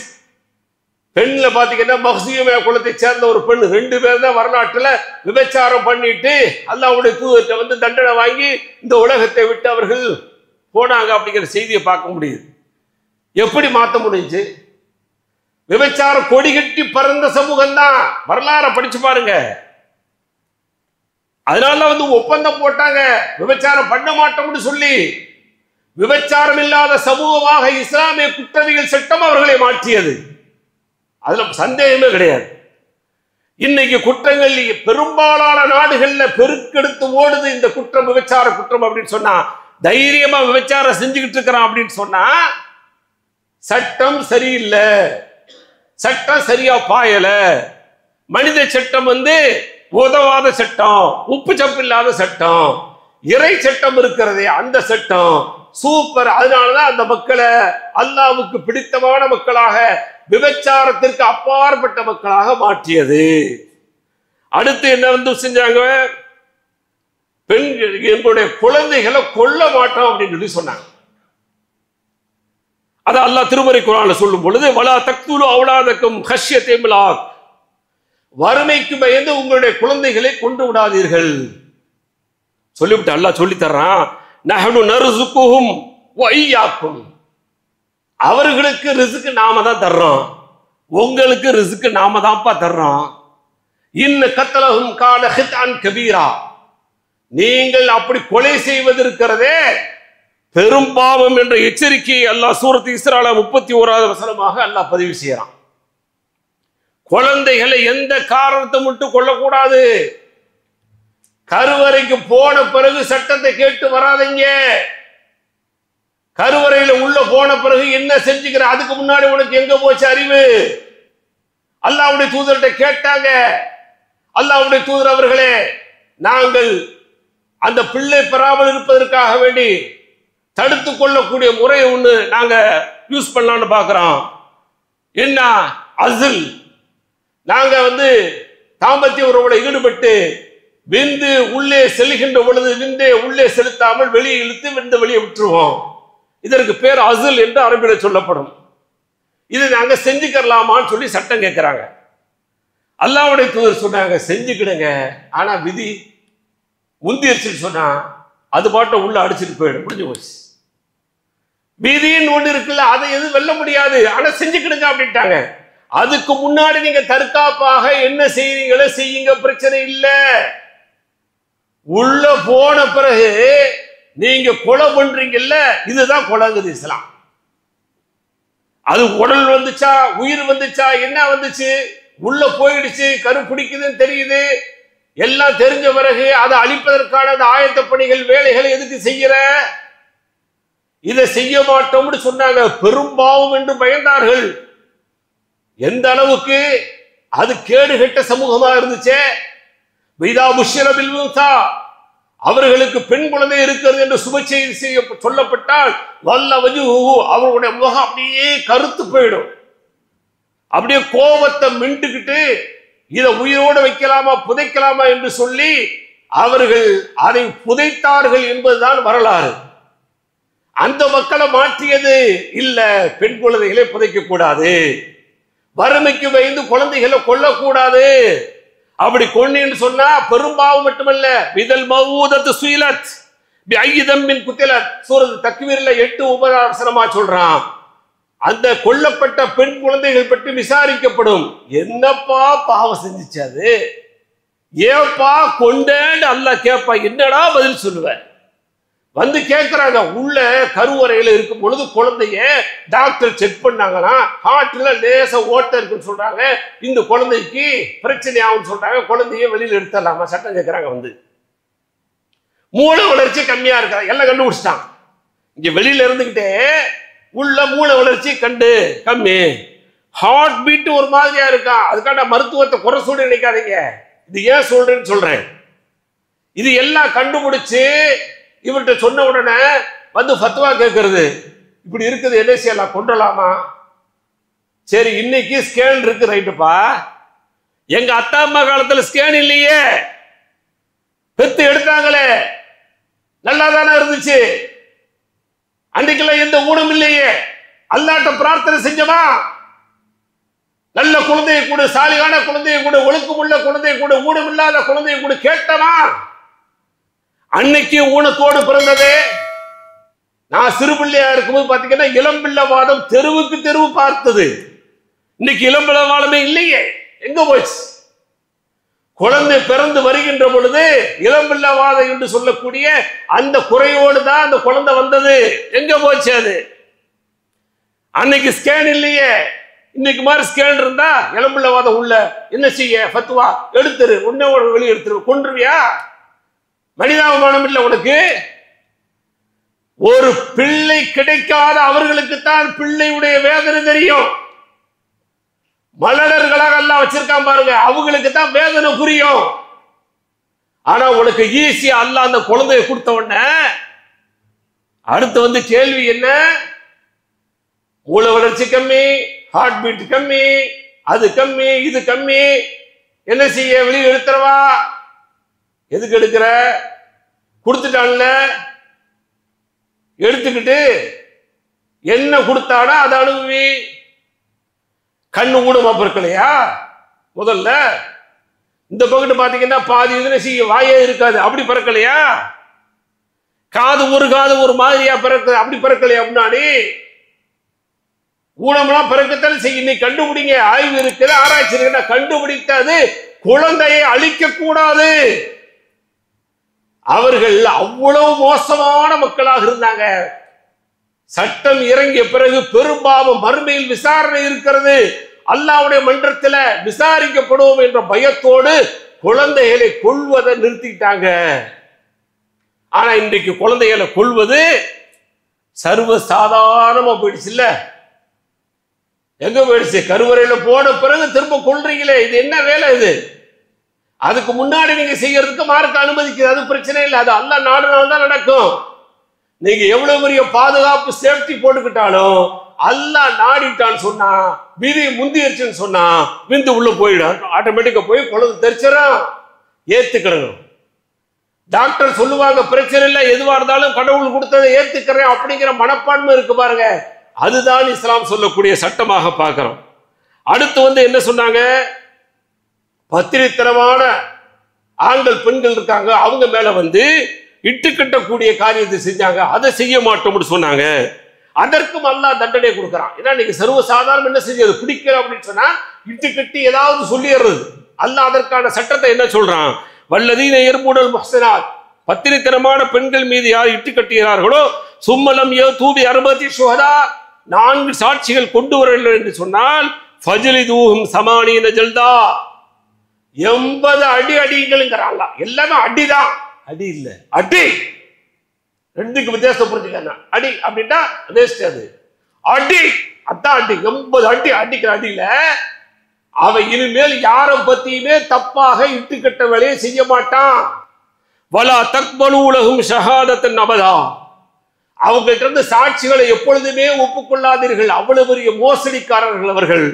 பெண்ல பாத்தீங்கன்னா மஹ்சியுமே குலத்தை சேர்ந்த ஒரு பெண், 2 பேர் தான் வரலாற்றுல விபச்சாரம் பண்ணிட்டு அல்லாஹ்வுடைய தூதர்கிட்ட தண்டனை வாங்கி இந்த உலகத்தை விட்டு அவர்கள் போனாங்க அப்படிங்கிற செய்தியை பார்க்க முடியுது. எப்படி மாற்ற முடிஞ்சு? விபச்சாரம் கொடி கட்டி பறந்த சமூகம் தான். வரலாற படிச்சு பாருங்க. அதனால ஒப்பந்தம் போட்டாங்க, விபச்சாரம் பண்ண மாட்டோம்னு சொல்லி. விபச்சாரம் இல்லாத சமூகமாக இஸ்லாமிய குற்றவியல் சட்டம் அவர்களை மாற்றியது. அதுல சந்தேகமே கிடையாது. இன்னைக்கு குற்றங்கள் பெரும்பாலான நாடுகள்ல பெருக்கெடுத்து ஓடுது. இந்த குற்றம் விபச்சார குற்றம் அப்படின்னு சொன்னா, தைரியமா விபச்சாரம் செஞ்சுக்கிட்டு இருக்கிறான் அப்படின்னு சொன்னா சட்டம் சரியில்லை, சட்டம் சரியா பாயல, மனித சட்டம் உதவாத சட்டம், உப்பு சப்பு இல்லாத சட்டம், இறை சட்டம் இருக்கிறதே அந்த சட்டம் சூப்பர். அதனாலதான் அந்த மக்களை அல்லாஹ்வுக்கு பிடித்தமான மக்களாக, விபச்சாரத்திற்கு அப்பாற்பட்ட மக்களாக மாற்றியது. அடுத்து என்ன செஞ்சாங்க? பெண்கள் எங்களுடைய குழந்தைகளை கொல்ல மாட்டோம் அப்படின்னு சொல்லி சொன்னாங்க. அத அல்லாஹ் திருமறை குர்ஆன்ல சொல்லும் பொழுது, வலா தக்துலு அவுலாதக்கும் ஹஷ்யத்தை இம்லாக், வறுமைக்கு பயந்து உங்களுடைய குழந்தைகளை கொண்டு விடாதீர்கள் சொல்லிவிட்டு அல்லாஹ் சொல்லி தர்றான், நஹ்னு நர்சுகுஹும் வ இய்யாக்கும், அவர்களுக்கு ரிஸ்க் நாம தான் தர்றோம், உங்களுக்கு ரிஸ்க் நாம தான்ப்பா தர்றோம். இன்ன கத்லஹும் கான ஹித்அன் கபீரா, நீங்கள் அப்படி கொலை செய்வது இருக்கிறதே பெரும் பாவம் என்ற எச்சரிக்கையை அல்லாஹ் சூரத் இஸ்ரால 31வது வசனமாக அல்லாஹ் பதிவு செய்யறான். குழந்தைகளை எந்த காரணத்தை மட்டும் கொல்லக்கூடாது. கருவறைக்கு போன பிறகு சட்டத்தை கேட்டு வராதீங்க. கருவறையில உள்ள போன பிறகு என்ன செஞ்சுக்கிற, அதுக்கு முன்னாடி உனக்கு எங்க போச்சு அறிவு? அல்லாஹ்வுடைய தூதர்கிட்ட கேட்டாங்க. அல்லாஹ்வுடைய தூதர் அவர்களே, நாங்கள் அந்த பிள்ளை பெறாமல் இருப்பதற்காக வேண்டி தடுத்து கொள்ளக்கூடிய முறை ஒண்ணு நாங்க யூஸ் பண்ணலாம்னு பாக்குறோம். என்ன? அசில். நாங்க தாம்பத்திய உறவுல ஈடுபட்டு விந்து உள்ளே செல்கின்ற பொழுது விந்தை உள்ளே செலுத்தாமல் வெளியே இழுத்து விந்து வெளியே விட்டுருவோம். இதற்கு பேர் அசில் என்று அரபில சொல்லப்படும். இது நாங்க செஞ்சுக்கலாமான்னு சொல்லி சட்டம் கேட்கிறாங்க. அல்லாஹ்வுடைய தூதர் சொன்னாங்க, செஞ்சுக்கிடுங்க, ஆனா விதி முந்திருச்சுன்னு சொன்னா அது பாட்ட உள்ள அடிச்சுட்டு போயிடும், முடிஞ்சு போச்சு. விதின்னு ஒண்ணு இருக்குல்ல, அதை எதுவும் வெல்ல முடியாது, ஆனா செஞ்சுக்கிடுங்க அப்படின்ட்டாங்க. அதுக்கு முன்னாடி நீங்க தற்காப்பாக என்ன செய்றீங்களோ செய்யுங்க, பிரச்சனை இல்லை. உள்ள போன பிறகு நீங்க கொலை பண்றீங்கல்ல, இதுதான் கொலைங்குது இஸ்லாம். அது உடல் வந்துச்சா, உயிர் வந்துச்சா, என்ன வந்துச்சு, உள்ள போயிடுச்சு, கரு பிடிக்குதுன்னு தெரியுது, எல்லாம் தெரிஞ்ச பிறகு அதை அழிப்பதற்கான ஆயத்த பணிகள் வேலைகளை எதுக்கு செய்யற? இதை செய்ய மாட்டோம்னு சொன்னாங்க. பெரும்பாவம் என்று பயந்தார்கள். எந்த அளவுக்கு அது கேடு கெட்ட சமூகமா இருந்துச்சே. அவர்களுக்கு பெண் குழந்தை இருக்கிறது என்று சுப செய்தி சொல்லப்பட்டால் வல்ல வஜுஹு அவர்களுடைய முகம் அப்படியே கருத்து போயிடும். அப்படியே கோபத்தை மிண்டுக்கிட்டு இதை உயிரோடு வைக்கலாமா புதைக்கலாமா என்று சொல்லி அவர்கள் அதை புதைத்தார்கள் என்பதுதான் வரலாறு. அந்த மக்களை மாற்றியது இல்ல, பெண் குழந்தைகளை புதைக்க கூடாது, வறுமைக்கு பயந்து குழந்தைகளை கொல்லக்கூடாது. அப்படி கொன்னு சொன்னா பெரும்பாவம் மட்டுமல்ல, விதல் மவுதத்து சுயிலத் பி ஐதம்மின் குத்திலத் சூரத் தக்வீர்ல 8 வசனமா சொல்றான். அந்த கொல்லப்பட்ட பெண் குழந்தைகள் பற்றி விசாரிக்கப்படும். என்னப்பா பாவம் செஞ்சிச்சு, அது ஏப்பா கொண்டேன்னு அல்லாஹ் கேட்பா, என்னடா பதில் சொல்லுவேன்? வந்து கேட்கிறாங்க. உள்ள கருவறையில இருக்கும் பொழுது குழந்தைய டாக்டர் செக் பண்ணாங்கன்னா ஹார்ட்ல லேச ஓட்ட இருக்குன்னு சொல்றாங்க, இந்த குழந்தைக்கு பிரச்சனை ஆகும்னு சொல்றாங்க, குழந்தைய வெளியில எடுத்துடலாமா சட்டம் கேட்கிறாங்க. வந்து மூளை வளர்ச்சி கம்மியா இருக்கா எல்லாம் கண்டுபிடிச்சிட்டான். இங்க வெளியில இருந்துகிட்டே உள்ள மூளை வளர்ச்சி கம்மி, ஹார்ட் பீட் ஒரு மாதிரியா இருக்கா. அதுக்கான மருத்துவத்தை குறை சொல்லி நினைக்காதீங்க, இது ஏன் சொல்றேன்னு சொல்றேன். இது எல்லாம் கண்டுபிடிச்சு இவர்கிட்ட சொன்ன உடனே வந்து ஃபத்வா கேட்கறது, இப்படி இருக்குது என்ன செய்யலாம், கொண்டலாமா? சரி இன்னைக்கு ஸ்கேன் இருக்கு, ரைட்டுப்பா. எங்க அத்தா அம்மா காலத்துல ஸ்கேன் இல்லையே, பெத்து எடுத்தாங்களே, நல்லா தானே இருந்துச்சு. அன்னைக்கெல்லாம் எந்த ஊனம் இல்லையே, அல்லாட்ட பிரார்த்தனை செஞ்சமா, நல்ல குழந்தையை கூட, சாலிகான குழந்தையை கூட, ஒழுக்கமுள்ள குழந்தையை கூட, ஊனம் இல்லாத குழந்தையை கூட கேட்டமா. அன்னைக்கு ஊனத்தோடு பிறந்ததே. நான் சிறுபிள்ளையா இருக்கும்போது பாத்தீங்கன்னா இளம்பிள்ளவாதம் தெருவுக்கு தெருவு பார்த்தது. இன்னைக்கு இளம்பிள்ளவாதமே இல்லையே, எங்க போச்சு? குழந்தை பிறந்து வருகின்ற பொழுது இளம்பிள்ளவாதம் என்று சொல்லக்கூடிய அந்த குறையோடு தான் அந்த குழந்தை வந்தது. எங்க போச்சு அது? அன்னைக்கு ஸ்கேன் இல்லையே. இன்னைக்கு மாதிரி ஸ்கேன் இருந்தா இளம்பிள்ளவாதம் உள்ள என்ன செய்ய, ஃபத்வா எடுத்துரு, உன்னை வெளியே எடுத்துரு, கொன்றுவியா? மனிதாபிமானம் இல்லை உனக்கு? ஒரு பிள்ளை கிடைக்காத அவர்களுக்குத்தான் பிள்ளையுடைய வேதனை தெரியும். மலடர்களாக எல்லாம் வச்சிருக்கான் பாருங்க, அவங்களுக்கு தான் வேதனை புரியும். ஆனா உனக்கு ஈஸியா அல்லாஹ் அந்த குழந்தையை கொடுத்த உடனே அடுத்து வந்து கேள்வி என்ன? மூளை வளர்ச்சி கம்மி, ஹார்ட் பீட் கம்மி, அது கம்மி, இது கம்மி, என்ன செய்ய, வெளியே எடுத்துறவா? எதுக்கு எடுக்கிற? கொடுத்துட்டான்ல, எடுத்துக்கிட்டு என்ன கொடுத்தாடா அதை அனுபவி. கண்ணு ஊனமா பிறக்கலையா? முதல்ல இந்த பக்கத்து பாத்தீங்கன்னா பாதி இதுல செய்ய வாயே இருக்காது, அப்படி பிறக்கலையா? காது ஒரு மாதிரியா பிறக்க, அப்படி பிறக்கலையா? முன்னாடி ஊனம்லாம் பிறக்கத்தான் செய்ய. இன்னைக்கு கண்டுபிடிங்க, ஆய்வு இருக்குது, ஆராய்ச்சி இருக்குன்னா கண்டுபிடித்தது குழந்தையை அழிக்க கூடாது. அவர்கள் அவ்வளவு மோசமான மக்களாக இருந்தாங்க. சட்டம் இறங்கிய பிறகு பெரும்பாலும் மறுமையில் விசாரணை இருக்கிறது, அல்லாஹ்வுடைய மன்றத்தில் விசாரிக்கப்படுவோம் என்ற பயத்தோடு குழந்தைகளை கொல்வதை நிறுத்திட்டாங்க. ஆனா இன்றைக்கு குழந்தைகளை கொல்வது சர்வ சாதாரணமா போயிடுச்சு. இல்ல எங்க போயிடுச்சு? கருவறையில போன பிறகு திரும்ப கொல்றீங்களே, இது என்ன வேலை இது? அதுக்கு முன்னாடி நீங்க செய்யறதுக்கு மார்க்க அனுமதிக்குது, அது பிரச்சனை இல்லை, அது அல்லாஹ் நாடுனால தான் நடக்கும். நீங்க எவ்வளவு பெரிய பாதுகாப்பு சேஃப்டி போட்டுக்கிட்டாலும் அல்லாஹ் நாடிட்டான்னு சொன்னா, விதி முந்திருச்சுன்னு சொன்னா விந்து உள்ள போயிடும், ஆட்டோமேட்டிக்கா போய் குழந்தை தெரிச்சிடும். ஏத்துக்கிறோம். டாக்டர் சொல்லுவாங்க பிரச்சனை இல்லை, எதுவா இருந்தாலும் கடவுள் கொடுத்ததை ஏத்துக்கிறேன் அப்படிங்கிற மனப்பான்மை இருக்கு பாருங்க, அதுதான் இஸ்லாம் சொல்லக்கூடிய சட்டமாக பார்க்கிறோம். அடுத்து வந்து என்ன சொன்னாங்க? பத்திரித்தனமான ஆண்கள் பெண்கள் இருக்காங்க, அவங்க மேல வந்து இட்டு கட்டக்கூடிய காரியத்தை செஞ்சாங்க, அதை செய்ய மாட்டோம்னு சொன்னாங்க. அதற்கும் அல்லாஹ் தண்டனை கொடுக்குறான். ஏன்னா நீங்க சர்வசாதாரணம் என்ன செஞ்சது, பிடிக்கல அப்படின்னு சொன்னா இட்டு கட்டி ஏதாவது சொல்லிடுறது. அல்லாஹ் அதற்கான சட்டத்தை என்ன சொல்றான்? வல்லதீன யர்முனல் முஹ்ஸனாத், பத்திரித்தனமான பெண்கள் மீது யார் இட்டு கட்டுகிறார்களோ, சும்மலம் தூபி அர்பதி ஷுஹதா, 4 சாட்சிகள் கொண்டு வரவில்லை என்று சொன்னால் ஃபஜ்லிதூஹும் ஸமானீன ஜல்தா, 80 அடி அடிங்கள்ங்கிறாங்க. எல்லாமே அடிதான், அடி இல்ல அடி. ரெண்டுக்கு வித்தியாசம் புரிஞ்சுக்க. அடி அப்படின்னா அது அடி, அதான் அடி. 80 அடி அடிக்கிற அடியில அவன் இனிமேல் யாரை பத்தியுமே தப்பாக இட்டுக்கட்ட வேலையை செய்ய மாட்டான். வலா தக்பலு லஹும் ஷஹாதத்தன் அபதா, அவங்கள்ட்ட இருந்து சாட்சிகளை எப்பொழுதுமே ஒப்புக்கொள்ளாதீர்கள், அவ்வளவு பெரிய மோசடிக்காரர்கள் அவர்கள்.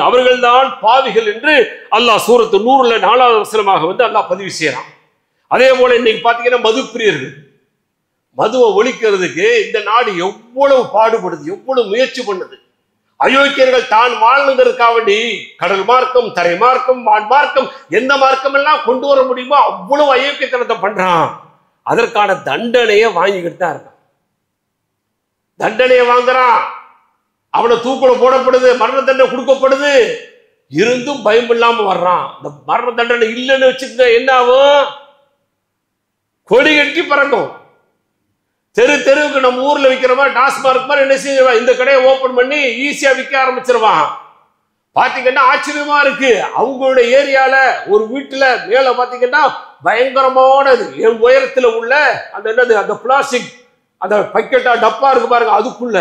அவர்கள் தான் பாவிகள் என்று அல்லாஹ் சூரத்து நூறுல 4வது வசனமாக அல்லாஹ் பதிவு செய்யறான். அதே போல இன்னைக்கு பாத்தீங்கன்னா மது பிரியர்கள், மதுவை ஒழிக்கிறதுக்கு இந்த நாடு எவ்வளவு பாடுபடுது, எவ்வளவு முயற்சி பண்ணுது. அயோக்கியர்கள் தான் வாழ்ந்ததற்காக வேண்டி கடல் மார்க்கம், தரை மார்க்கம், வான் மார்க்கம், எந்த மார்க்கம் எல்லாம் கொண்டு வர முடியுமோ அவ்வளவு அயோக்கியத்தனத்தை பண்றான். அதற்கான தண்டனையை வாங்கிக்கிட்டு தான் இருக்கான். தண்டனையை வாங்குறான், அவனை தூக்குல போடப்படுது, மரண தண்டனை கொடுக்கப்படுது, இருந்தும் பயம் இல்லாம வர்றான். இந்த மரண தண்டனை இல்லைன்னு வச்சுக்க என்ன ஆகும்? கொடி கட்டி பறக்கும். தெரு தெருவுக்கு நம்ம ஊர்ல விற்கிற மாதிரி டாஸ்மார்க் மாதிரி என்ன செய்வான், இந்த கடையை ஓபன் பண்ணி ஈஸியா விற்க ஆரம்பிச்சிருவான். பாத்தீங்கன்னா ஆச்சரியமா இருக்கு. அவங்களுடைய ஏரியால ஒரு வீட்டுல மேல பாத்தீங்கன்னா பயங்கரமானது என் உயரத்துல உள்ள அந்த என்னது அந்த பிளாஸ்டிக் அந்த பக்கெட்டா டப்பா இருக்கு பாருங்க, அதுக்குள்ள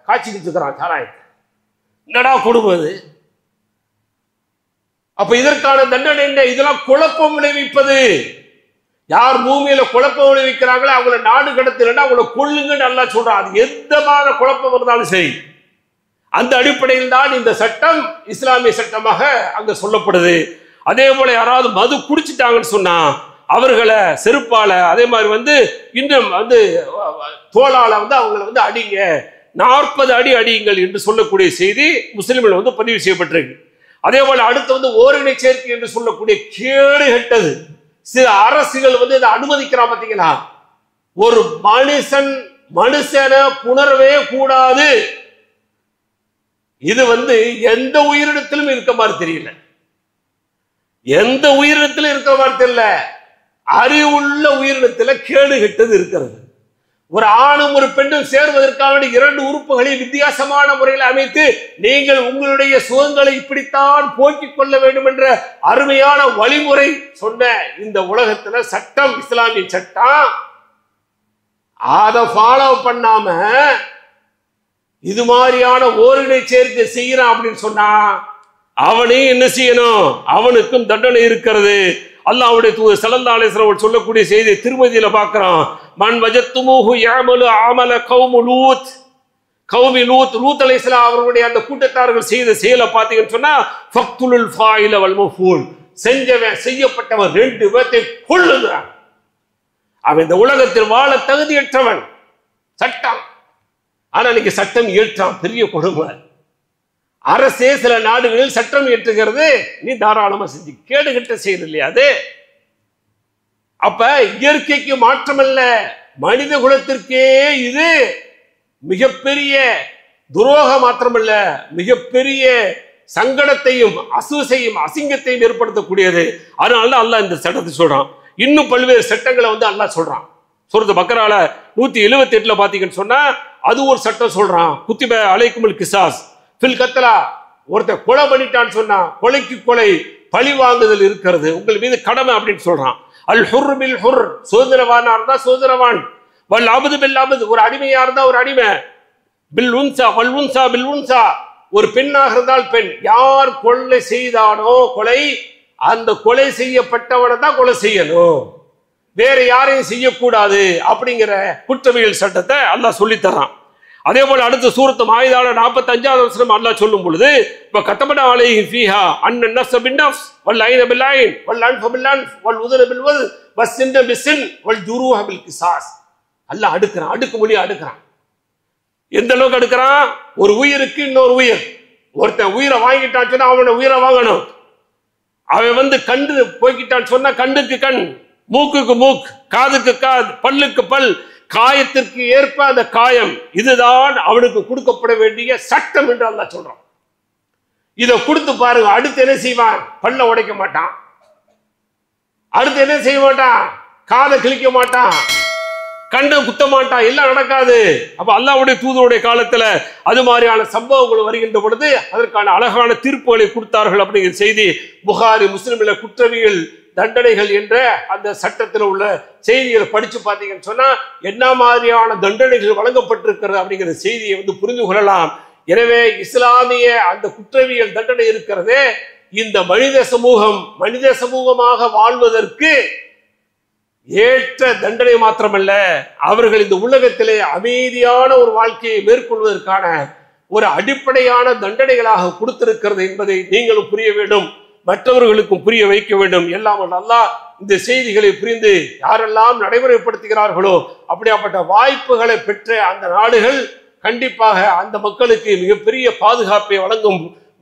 காய்ச்சிக்கிட்டு இருக்கிறான் சாராயத்தை. என்னடா கொடுமை! அப்ப இதற்கான தண்டனை என்ன? இதெல்லாம் குழப்பம் விளைவிப்பது. யார் பூமியில குழப்பம் விளைவிக்கிறாங்களோ அவங்கள நாடு கடத்தலன்னா அவங்கள கொள்ளுங்கன்னு நல்லா சொல்றான். அது எந்த மாதிரி குழப்பம் இருந்தாலும் சரி, அந்த அடிப்படையில் தான் இந்த சட்டம் இஸ்லாமிய சட்டமாக அங்க சொல்லப்படுது. அதே போல யாராவது மது குடிச்சிட்டாங்கன்னு சொன்னா அவர்களை செருப்பால, அதே மாதிரி இன்னும் தோளால அவங்களை அடிங்க, 40 அடி அடியுங்கள் என்று சொல்லக்கூடிய செய்தி முஸ்லிம்கள் பதிவு செய்யப்பட்டிருக்கு. அதே போல அடுத்து ஓரினை சேர்க்கை என்று சொல்லக்கூடிய கேடு கெட்டது சில அரசுகள் இதை அனுமதிக்கிறான். பார்த்தீங்களா, ஒரு மனுஷனை புணரவே கூடாது. இது எந்த உயிரினத்திலும் இருக்க மாதிரி தெரியல, எந்த உயிரினத்திலும் இருக்க மாதிரி தெரியல. அறிவுள்ள உயிரினத்துல கேடு கெட்டது இருக்கிறது. ஒரு ஆணும் ஒரு பெண்ணும் சேர்வதற்காக 2 உறுப்புகளை வித்தியாசமான முறையில் அமைத்து நீங்கள் உங்களுடைய சுகங்களை இப்படித்தான் போக்கிக் கொள்ள வேண்டும் என்ற அருமையான வழிமுறை சொன்ன இந்த உலகத்துல சட்டம், இஸ்லாமிய சட்டம், அதை ஃபாலோ பண்ணாம இது மாதிரியான ஓரினை சேர்க்கை செய்யறான் அப்படின்னு சொன்னா அவனையும் என்ன செய்யணும்? அவனுக்கும் தண்டனை இருக்கிறது. அல்லாஹ்வுடைய தூதர் ஸல்லல்லாஹு அலைஹி வஸல்லம் சொல்லக்கூடிய செய்தி திருமதியில பார்க்கிறோம். மன் வஜத்துமுஹு யஅமலு அமல கௌமு லூத், கௌமி லூத், லூத் அலைஹிஸ்ஸலாம் அவர்களுடைய அந்த கூட்டத்தார்கள் செய்த செயலை பார்த்தீங்கன்னு சொன்னா ஃபக்துலுல் ஃபாயில வல் மஃபூல், செஞ்சவன் செய்யப்பட்டவன் 2 பேரை கொல்லுகிறான். அவன் இந்த உலகத்தில் வாழ தகுதியற்றவன். சட்டம், ஆனா இன்னைக்கு சட்டம் இயற்றான். பெரிய கொடுமை. அரசே சில நாடுகளில் சட்டம் இயற்றுகிறது, நீ தாராளமா செஞ்சு கேடு கட்ட செய்யறது இல்லையா? அது அப்ப இயற்கைக்கு மாற்றமல்ல, மனித குலத்திற்கே இது மிகப்பெரிய துரோகம் மாத்திரமல்ல, மிகப்பெரிய சங்கடத்தையும் அசூசையும் அசிங்கத்தையும் ஏற்படுத்தக்கூடியது. அதனால அல்லாஹ் இந்த சட்டத்தை சொல்றான். இன்னும் பல்வேறு சட்டங்களை அல்லாஹ் சொல்றான். சூரத்து பக்கரால 178 பாத்தீங்கன்னு சொன்னா அது ஒரு சட்டம் சொல்றான். குத்திப அலைக்குமுல் கிசாஸ் ஃபில் கத்லா, ஒருத்தர் கொலை பண்ணிட்டான்னு சொன்னா கொலைக்கு கொலை பழி வாங்குதல் இருக்கிறது, உங்கள் மீது கடமை அப்படின்னு சொல்றான். அல் ஹுர் பில் ஹுர், சுதந்திரவானா இருந்தா சுதந்திரவான், வல் அபது பில் அபது, ஒரு அடிமையா இருந்தா ஒரு அடிமை, பில் உன்சா வல் உன்சா பில் உன்சா, ஒரு பெண்ணாக இருந்தால் பெண். யார் கொலை செய்தானோ கொலை, அந்த கொலை செய்யப்பட்டவனை தான் கொலை செய்யணும், வேற யாரையும் செய்யக்கூடாது அப்படிங்கிற குற்றவியல் சட்டத்தை அல்லாஹ் சொல்லி தர்றான். அதே போல அடுத்த சூரத்து மாயிதால 45வது வசனம் அல்லாஹ் சொல்லும் பொழுது இப்ப கத்தபனா அலைஹிம் ஃபீஹா அன்ன நஃப்ஸ பின் நஃப்ஸ் வல் ஐன பில் ஐன் வல் அன்ஃப பில் அன்ஃப் வல் உதுன பில் உது வஸ் சின்ன பிஸ் சின் வல் ஜுரூஹ பில் கிசாஸ். அல்லாஹ் அடுக்குறான், அடுக்குமொழியா அடுக்குறான். எந்த அளவுக்கு அடுக்குறான்? ஒரு உயிருக்கு இன்னொரு உயிர், ஒருத்தன் உயிரை வாங்கிட்டான்னு சொன்னா அவனை உயிரை வாங்கணும். அவன் கண்டு போய்கிட்டான்னு சொன்னா கண்ணுக்கு கண், மூக்குக்கு மூக்கு, காதுக்கு காது, பல்லுக்கு பல், காயத்திற்கு ஏற்ப அந்த காயம், இதுதான் அவனுக்கு கொடுக்கப்பட வேண்டிய சட்டம் என்று அல்லாஹ் சொல்றான். இதை கொடுத்து பாருங்க. அடுத்து என்ன செய்வான்? பல்ல உடைக்க மாட்டான், அடுத்து என்ன செய்ய மாட்டான்? காதை கிழிக்க மாட்டான், கண்ணை குத்த மாட்டான், எல்லாம் நடக்காது. அப்ப அல்லாஹ்வுடைய தூதருடைய காலத்துல அது மாதிரியான சம்பவங்கள் வருகின்ற பொழுது அதற்கான அழகான தீர்ப்புகளை கொடுத்தார்கள் அப்படிங்கிற செய்தி புகாரி முஸ்லிம்ல குற்றவியல் தண்டனைகள் என்ற அந்த சட்டத்தில் உள்ள செய்திகளை படிச்சு பார்த்தீங்கன்னு சொன்னா என்ன மாதிரியான தண்டனைகள் வழங்கப்பட்டிருக்கிறது அப்படிங்கிற செய்தியை புரிந்து கொள்ளலாம். எனவே இஸ்லாமிய அந்த குற்றவியல் தண்டனை இருக்கிறதே, இந்த மனித சமூகமாக வாழ்வதற்கு ஏற்ற தண்டனை மாத்திரமல்ல, அவர்கள் இந்த உலகத்திலே அமைதியான ஒரு வாழ்க்கையை மேற்கொள்வதற்கான ஒரு அடிப்படையான தண்டனைகளாக கொடுத்திருக்கிறது என்பதை நீங்களும் புரிய வேண்டும், மற்றவர்களுக்கும் புரிய வைக்க வேண்டும். எல்லாம் அல்லாஹ் இந்த செய்திகளை புரிந்து யாரெல்லாம் நடைமுறைப்படுத்துகிறார்களோ அப்படியாப்பட்ட வாய்ப்புகளை பெற்ற அந்த நாடுகள் கண்டிப்பாக அந்த மக்களுக்கு மிகப்பெரிய பாதுகாப்பை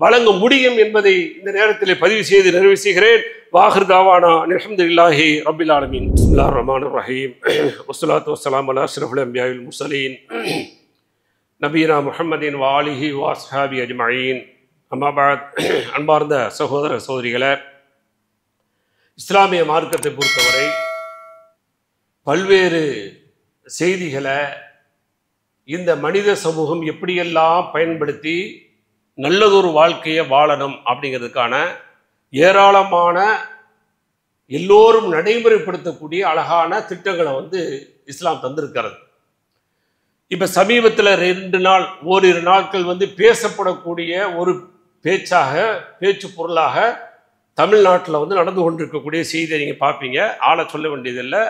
வழங்க முடியும் என்பதை இந்த நேரத்தில் பதிவு செய்து நிறைவு செய்கிறேன். வாஹிர் தாவானா அல்ஹம்துலில்லாஹி ரப்பில் ஆலமீன். பிஸ்மில்லாஹிர் ரஹ்மானிர் ரஹீம். வஸ்ஸலாத்து வஸ்ஸலாமு அலா அஷ்ரஃபில் அன்பியா வல் முர்சலீன் நபியினா முஹம்மதின் வ ஆலிஹி வ அஸ்ஹாபி அஜ்மஈன். அம்மா பஅத். அன்பார்ந்த சகோதர சகோதரிகளே, இஸ்லாமிய மார்க்கத்தை பொறுத்தவரை பல்வேறு செய்திகளை இந்த மனித சமூகம் எப்படியெல்லாம் பயன்படுத்தி நல்லதொரு வாழ்க்கையை வாழணும் அப்படிங்கிறதுக்கான ஏராளமான எல்லோரும் நடைமுறைப்படுத்தக்கூடிய அழகான திட்டங்களை இஸ்லாம் தந்திருக்கிறது. இப்போ சமீபத்தில் 2 ஓரிரு நாட்கள் பேசப்படக்கூடிய ஒரு பேச்சு பொருளாக தமிழ்நாட்டில் நடந்து கொண்டிருக்கக்கூடிய செய்தியை நீங்கள் பார்ப்பீங்க. ஆளை சொல்ல வேண்டியதில்லை,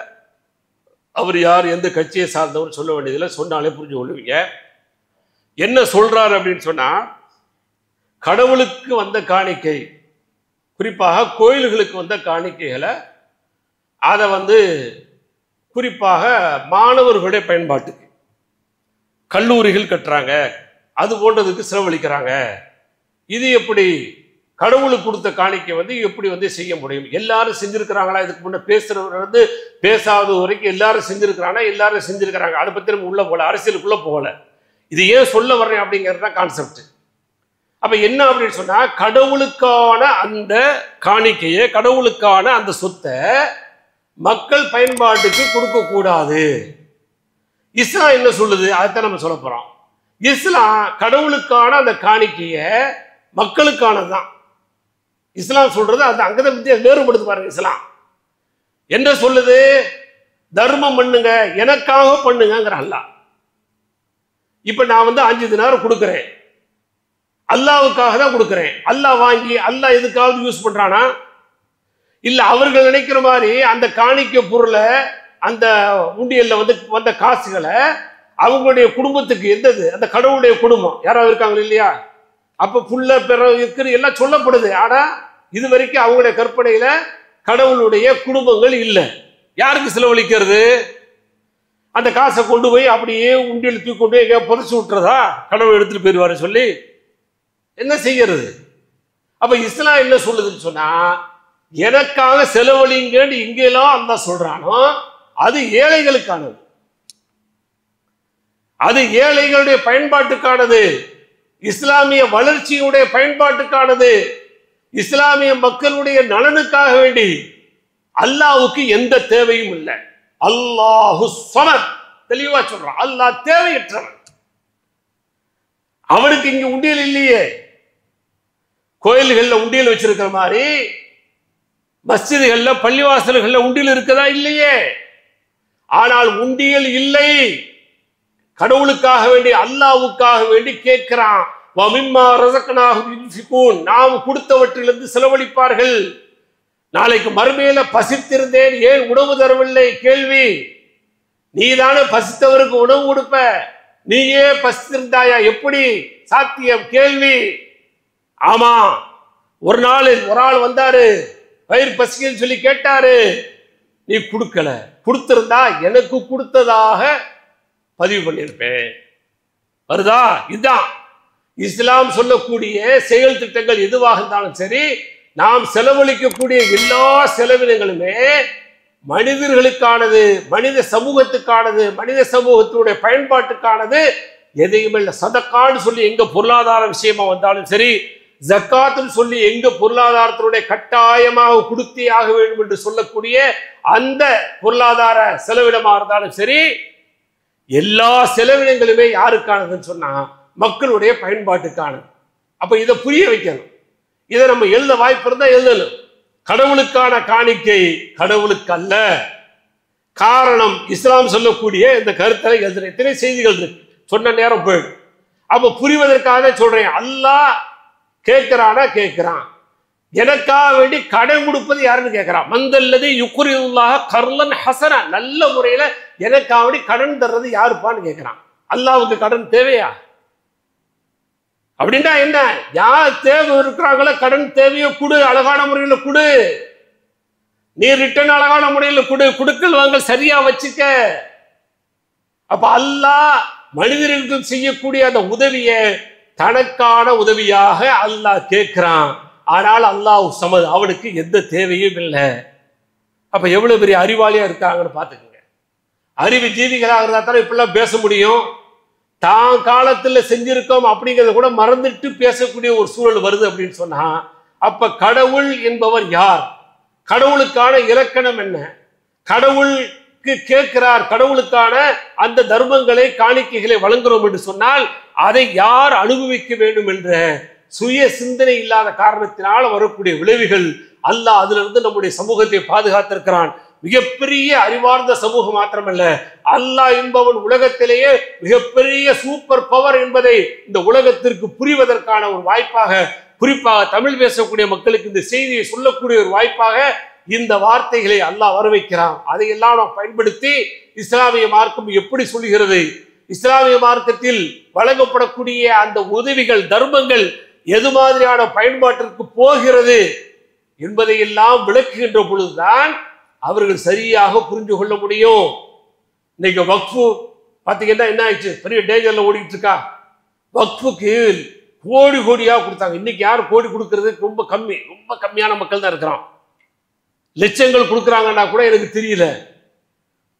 அவர் யார் எந்த கட்சியை சார்ந்தவர் சொல்ல வேண்டியதில்லை, சொன்னாலே புரிஞ்சு கொள்ளுவீங்க. என்ன சொல்றாரு அப்படின்னு சொன்னா, கடவுளுக்கு வந்த காணிக்கை, குறிப்பாக கோயில்களுக்கு வந்த காணிக்கைகளை அதை குறிப்பாக மாணவர்களுடைய பயன்பாட்டுக்கு கல்லூரிகள் கட்டுறாங்க, அது போன்றதுக்கு செலவழிக்கிறாங்க. இது எப்படி கடவுளுக்கு கொடுத்த காணிக்கை எப்படி செய்ய முடியும்? எல்லாரும் செஞ்சிருக்கிறாங்களா? இதுக்கு முன்ன பேசுறவர் பேசாத வரைக்கும் எல்லாரும் செஞ்சிருக்கிறாங்க. அதை பத்தி நம்ம உள்ள போகல, அரசியலுக்குள்ள போகல. இது ஏன் சொல்ல வர்றேன் அப்படிங்கிறது தான் கான்செப்ட். அப்ப என்ன அப்படின்னு சொன்னா, கடவுளுக்கான அந்த காணிக்கையை, கடவுளுக்கான அந்த சொத்தை மக்கள் பயன்பாட்டுக்கு கொடுக்க கூடாது. இஸ்லாம் என்ன சொல்லுது? அதைத்தான் நம்ம சொல்ல போறோம். இஸ்லாம் கடவுளுக்கான அந்த காணிக்கையை மக்களுக்கானதுதான். இஸ்லாம் சொல்றது அந்த அங்கதான் வித்தியாசம் வேறுபடுத்து பாருங்க. இஸ்லாம் என்ன சொல்லுது? தர்மம் பண்ணுங்க, எனக்காக பண்ணுங்கிற அல்லாஹ். இப்ப நான் 5 தினார் கொடுக்குறேன், அல்லாவுக்காக தான் கொடுக்குறேன். அல்லாஹ் வாங்கி அல்லாஹ் எதுக்காவது யூஸ் பண்றானா? இல்ல அவர்கள் நினைக்கிற மாதிரி அந்த காணிக்கை பொருளை, அந்த உண்டியல்ல வந்த காசுகளை அவங்களுடைய குடும்பத்துக்கு எந்தது? அந்த கடவுளுடைய குடும்பம் யாராவது இருக்காங்க இல்லையா? அப்ப புள்ள பெற இருக்கிற எல்லாம் சொல்லப்படுது. ஆனா இது வரைக்கும் அவங்களுடைய கற்பனையில கடவுளுடைய குடும்பங்கள் இல்லை. யாருக்கு செலவழிக்கிறது? அந்த காசை கொண்டு போய் அப்படியே உண்டியல் தூக்கி கொண்டு போய் எங்கேயா புதைச்சு விட்டுறதா? கடவுள் எடுத்துட்டு போயிடுவாரு சொல்லி என்ன செய்யறது? அப்ப இஸ்லாம் என்ன சொல்லுதுன்னு சொன்னா, எனக்காக செலவழிங்கன்னு இங்கெல்லாம் அல்லாஹ் சொல்றானோ அது ஏழைகளுக்கானது, அது ஏழைகளுடைய பயன்பாட்டுக்கானது, இஸ்லாமிய வளர்ச்சியுடைய பயன்பாட்டுக்கானது, இஸ்லாமிய மக்களுடைய நலனுக்காக வேண்டி. அல்லாஹ்வுக்கு எந்த தேவையும் இல்லை. அல்லாஹு ஸமத், தெளிவா சொல்றான். அல்லாஹ் தேவையற்றவன், அவனுக்கு இங்க உண்டியல் இல்லையே. கோயில்கள்ல உண்டியல் வச்சிருக்கிற மாதிரி மஸ்ஜிதுகள்ல பள்ளிவாசல்கள்ல உண்டியல் இருக்கதா? இல்லையே. ஆனால் உண்டியல் இல்லை, கடவுளுக்காக வேண்டி அல்லாஹ்வுக்காக வேண்டி கேட்கிறான். வமிம்மா ரஸக்னாஹும் யுன்ஃபிகூன், நாம் கொடுத்தவற்றிலிருந்து செலவழிப்பார்கள். நாளைக்கு மறுமையில பசித்திருந்தேன், ஏன் உணவு தரவில்லை? கேள்வி. நீதானே பசித்தவருக்கு உணவு கொடுப்ப, நீயே பசித்திருந்தாயா? எப்படி சாத்தியம்? கேள்வி. ஆமா, ஒரு ஆள் வந்தாரு, வயிறு பசிக்குன்னு சொல்லி கேட்டாரு, நீ கொடுக்கல. கொடுத்திருந்தா எனக்கு கொடுத்ததாக பதிவு பண்ணியிருப்பேன். வருதா? இதுதான் இஸ்லாம் சொல்லக்கூடிய செயல் திட்டங்கள். எதுவாக இருந்தாலும் சரி, நாம் செலவழிக்கக்கூடிய எல்லா செலவினங்களுமே மனிதர்களுக்கானது, மனித சமூகத்துக்கானது, மனித சமூகத்தினுடைய பயன்பாட்டுக்கானது. எதையுமே இல்லை. சதக்கான்னு சொல்லி எங்க பொருளாதார விஷயமா வந்தாலும் சரி, ஜக்காத்துன்னு சொல்லி எங்க பொருளாதாரத்தினுடைய கட்டாயமாக கொடுத்தே ஆக வேண்டும் என்று சொல்லக்கூடிய அந்த பொருளாதார செலவினமா இருந்தாலும் சரி, எல்லா செலவினங்களுமே யாருக்கானதுன்னு சொன்னா மக்களுடைய பயன்பாட்டுக்கானது. அப்ப இதை புரிய வைக்கணும். இதை நம்ம எழுத வாய்ப்பு இருந்தா எழுதணும். கடவுளுக்கான காணிக்கை கடவுளுக்கு அல்ல. காரணம், இஸ்லாம் சொல்லக்கூடிய இந்த கருத்தை எழுதுற எத்தனை செய்திகள் இருக்கு, சொன்ன நேரம் போயிடும். அப்ப புரிவதற்காக சொல்றேன். அல்லாஹ் கேட்கிறானா? கேட்கிறான். எனக்காக வேண்டி கடன் கொடுப்பது யாருன்னு கேட்கிறான். மந்தல்லது யுக்ரிதுல்லாஹ கர்லன் ஹசனா, நல்ல முறையில எனக்காக வேண்டி கடன் தர்றது யாருப்பான்னு கேட்கிறான். அல்லாவுக்கு கடன் தேவையா? அப்படின்னா என்ன? யார் தேவை இருக்கிறாங்களோ கடன் தேவையோ கொடு, அழகான முறையில் கொடு. நீ ரிட்டர்ன் அழகான முறையில் கொடு, குடுக்கல் வாங்கல் சரியா வச்சுக்க. அப்ப அல்லாஹ் மனிதர்களுக்கு செய்யக்கூடிய அந்த உதவியை தனக்கான உதவியாக அல்லாஹ் கேட்கிறான். ஆனால் அல்லாஹ் சமது, அவனுக்கு எந்த தேவையும் இல்லை. அப்ப எவ்வளவு பெரிய அறிவாளியா இருக்காங்கன்னு பாத்துக்கோங்க. அறிவு ஜீவிகளாக இருந்தா தானே இப்படிலாம் பேச முடியும். தான் காலத்துல செஞ்சிருக்கோம் அப்படிங்கிறத கூட மறந்துட்டு பேசக்கூடிய ஒரு சூழல் வருது அப்படின்னு சொன்னா, அப்ப கடவுள் என்பவர் யார்? கடவுளுக்கான இலக்கணம் என்ன? கடவுளுக்கு கேட்கிறார், கடவுளுக்கான அந்த தர்மங்களை காணிக்கைகளை வழங்குறோம் என்று சொன்னால் அதை யார் அனுபவிக்க வேண்டும் என்ற சுய சிந்தனை இல்லாத காரணத்தினால் வரக்கூடிய விளைவுகள். அல்லாஹ் அதுல இருந்து நம்முடைய சமூகத்தை பாதுகாத்திருக்கிறான். மிகப்பெரிய அறிவார்ந்த சமூகம் மாத்திரமல்ல, அல்லாஹ் என்பவன் உலகத்திலேயே மிகப்பெரிய சூப்பர் பவர் என்பதை இந்த உலகத்திற்கு புரிவதற்கான ஒரு வாய்ப்பாக, குறிப்பாக தமிழ் பேசக்கூடிய மக்களுக்கு இந்த செய்தியை சொல்லக்கூடிய ஒரு வாய்ப்பாக இந்த வார்த்தைகளை அல்லாஹ் வர வைக்கிறான். அதையெல்லாம் நாம் பயன்படுத்தி இஸ்லாமிய மார்க்கம் எப்படி சொல்லுகிறது, இஸ்லாமிய மார்க்கத்தில் வழங்கப்படக்கூடிய அந்த உதவிகள் தர்மங்கள் எது மாதிரியான பயன்பாட்டிற்கு போகிறது என்பதையெல்லாம் விளக்குகின்ற பொழுதுதான் அவர்கள் சரியாக புரிந்து கொள்ள முடியும். இன்னைக்கு வக்ஃபு பார்த்தீங்கன்னா என்ன ஆயிடுச்சு, பெரிய டேஞ்சர்ல ஓடிட்டு இருக்கா. வக்ஃபுக்கு கோடி கோடியாக கொடுத்தாங்க. இன்னைக்கு யார் கோடி கொடுக்கறது? ரொம்ப கம்மி, ரொம்ப கம்மியான மக்கள் தான் இருக்கிறான். லட்சங்கள் கொடுக்குறாங்கன்னா கூட எனக்கு தெரியல.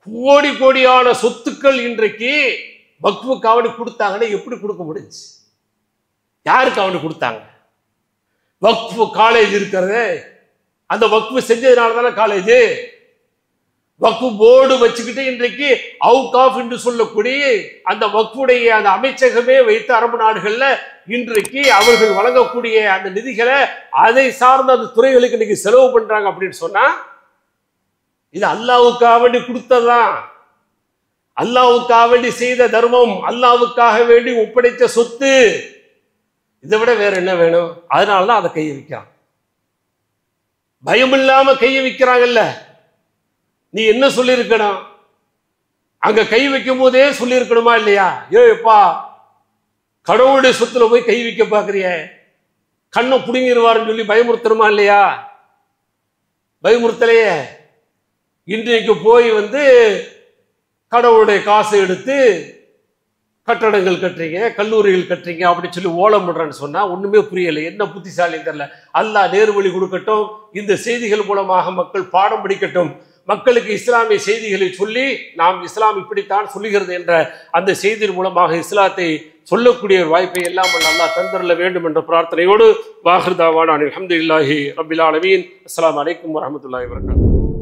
கோடி கோடியான சொத்துக்கள் இன்றைக்கு வக்ஃபுக்கு அவனு கொடுத்தாங்கன்னா எப்படி கொடுக்க முடிஞ்சு? யாருக்கு அவனு கொடுத்தாங்க? வக்ஃபு காலேஜ் இருக்கிறது, அந்த வக்ஃபு செஞ்சதுனால தானே காலேஜ். வக்ஃபு போர்டு வச்சுக்கிட்டு இன்றைக்கு அவுகாஃப் என்று சொல்லக்கூடிய அந்த வக்ஃபுடைய அந்த அமைச்சகமே வைத்து அரபு நாடுகள்ல இன்றைக்கு அவர்கள் வழங்கக்கூடிய அந்த நிதிகளை அதை சார்ந்த அந்த துறைகளுக்கு இன்னைக்கு செலவு பண்றாங்க அப்படின்னு சொன்னா, இது அல்லாஹ்வுக்காக வேண்டி கொடுத்ததுதான், அல்லாஹ்வுக்காக வேண்டி செய்த தர்மம், அல்லாஹ்வுக்காக வேண்டி ஒப்படைத்த சொத்து. இதை விட வேற என்ன வேணும்? அதனாலதான் அதை கையை வைக்கிறான். பயம் இல்லாம கையை வைக்கிறாங்கல்ல. நீ என்ன சொல்லியிருக்கணும்? அங்க கை வைக்கும் போதே சொல்லியிருக்கணுமா இல்லையா? ஏப்பா கடவுளுடைய சொத்துல போய் கை வைக்க பாக்குறிய, கண்ணை புடுங்கிடுவாருன்னு சொல்லி பயமுறுத்தணுமா இல்லையா? பயமுறுத்தலையே. இன்றைக்கு போய் கடவுளுடைய காசை எடுத்து கட்டடங்கள் கட்டுறீங்க, கல்லூரிகள் கட்டுறீங்க அப்படின்னு சொல்லி ஓலம் பண்றேன்னு சொன்னா ஒண்ணுமே புரியலை. என்ன புத்திசாலி தெரியல. அல்லாஹ் நேர்வழி கொடுக்கட்டும். இந்த செய்திகள் மூலமாக மக்கள் பாடம் படிக்கட்டும். மக்களுக்கு இஸ்லாமிய செய்திகளை சொல்லி நாம் இஸ்லாம் இப்படித்தான் சொல்லுகிறது என்ற அந்த செய்தியின் மூலமாக இஸ்லாத்தை சொல்லக்கூடிய ஒரு வாய்ப்பை எல்லாம் அல்லாஹ் தந்தரல வேண்டும் என்ற பிரார்த்தனையோடு வாஹிர் தாவானா அல்ஹம்துலில்லாஹி ரப்பில் ஆலமீன். அஸ்ஸலாமு அலைக்கும் வரஹ்மத்துல்லாஹி வபரகாத்துஹு.